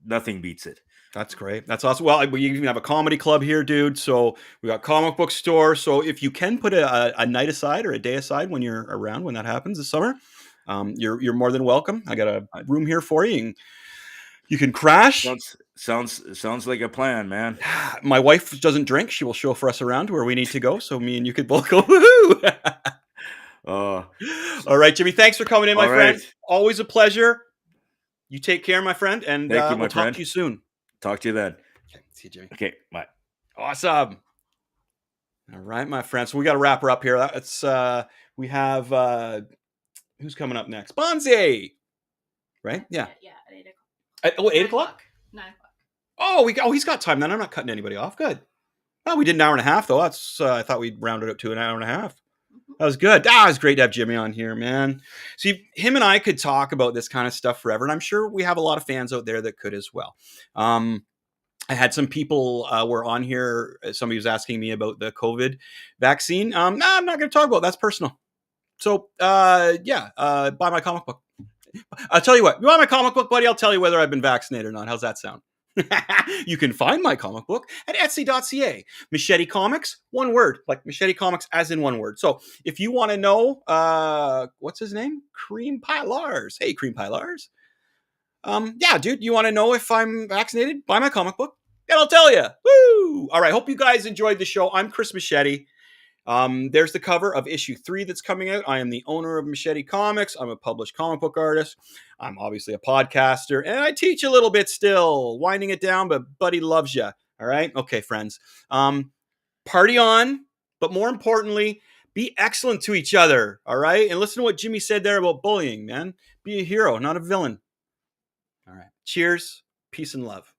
nothing beats it. That's great. That's awesome. Well, we even have a comedy club here, dude. So we got comic book store. So if you can put a night aside or a day aside when you're around, when that happens this summer, you're more than welcome. I got a room here for you. And you can crash. Sounds like a plan, man. My wife doesn't drink. She will chauffeur us around to where we need to go. So me and you could both go. Woohoo! All right, Jimmy. Thanks for coming in, my friend. Always a pleasure. You take care, my friend, and we'll talk to you soon. Talk to you then. Okay, see you, Jimmy. Okay, bye. Awesome. All right, my friend. So we got to wrap her up here. We have who's coming up next? Bonzi. Right? Yeah. Yeah, at 8 o'clock. 8 o'clock? 9 o'clock. Oh, he's got time then. I'm not cutting anybody off. Good. Well, we did an hour and a half though. That's I thought we'd round it up to an hour and a half. That was good. It was great to have Jimmy on here, man. See, him and I could talk about this kind of stuff forever, and I'm sure we have a lot of fans out there that could as well. I had some people were on here. Somebody was asking me about the COVID vaccine. No, I'm not going to talk about it. That's personal. So, buy my comic book. I'll tell you what. You want my comic book, buddy? I'll tell you whether I've been vaccinated or not. How's that sound? You can find my comic book at etsy.ca. Machete Comics, one word, like Machete Comics as in one word. So if you want to know, what's his name? Cream Pie Lars. Hey, Cream Pie Lars. Dude, you want to know if I'm vaccinated? Buy my comic book and I'll tell you. Woo! All right. Hope you guys enjoyed the show. I'm Chris Machete. There's the cover of issue 3 that's coming out. I am the owner of Machete Comics. I'm a published comic book artist. I'm obviously a podcaster, and I teach a little bit still, winding it down, but buddy loves you. All right? Okay, friends. Party on, but more importantly, be excellent to each other. All right? And listen to what Jimmy said there about bullying, man. Be a hero, not a villain. All right. Cheers. Peace and love.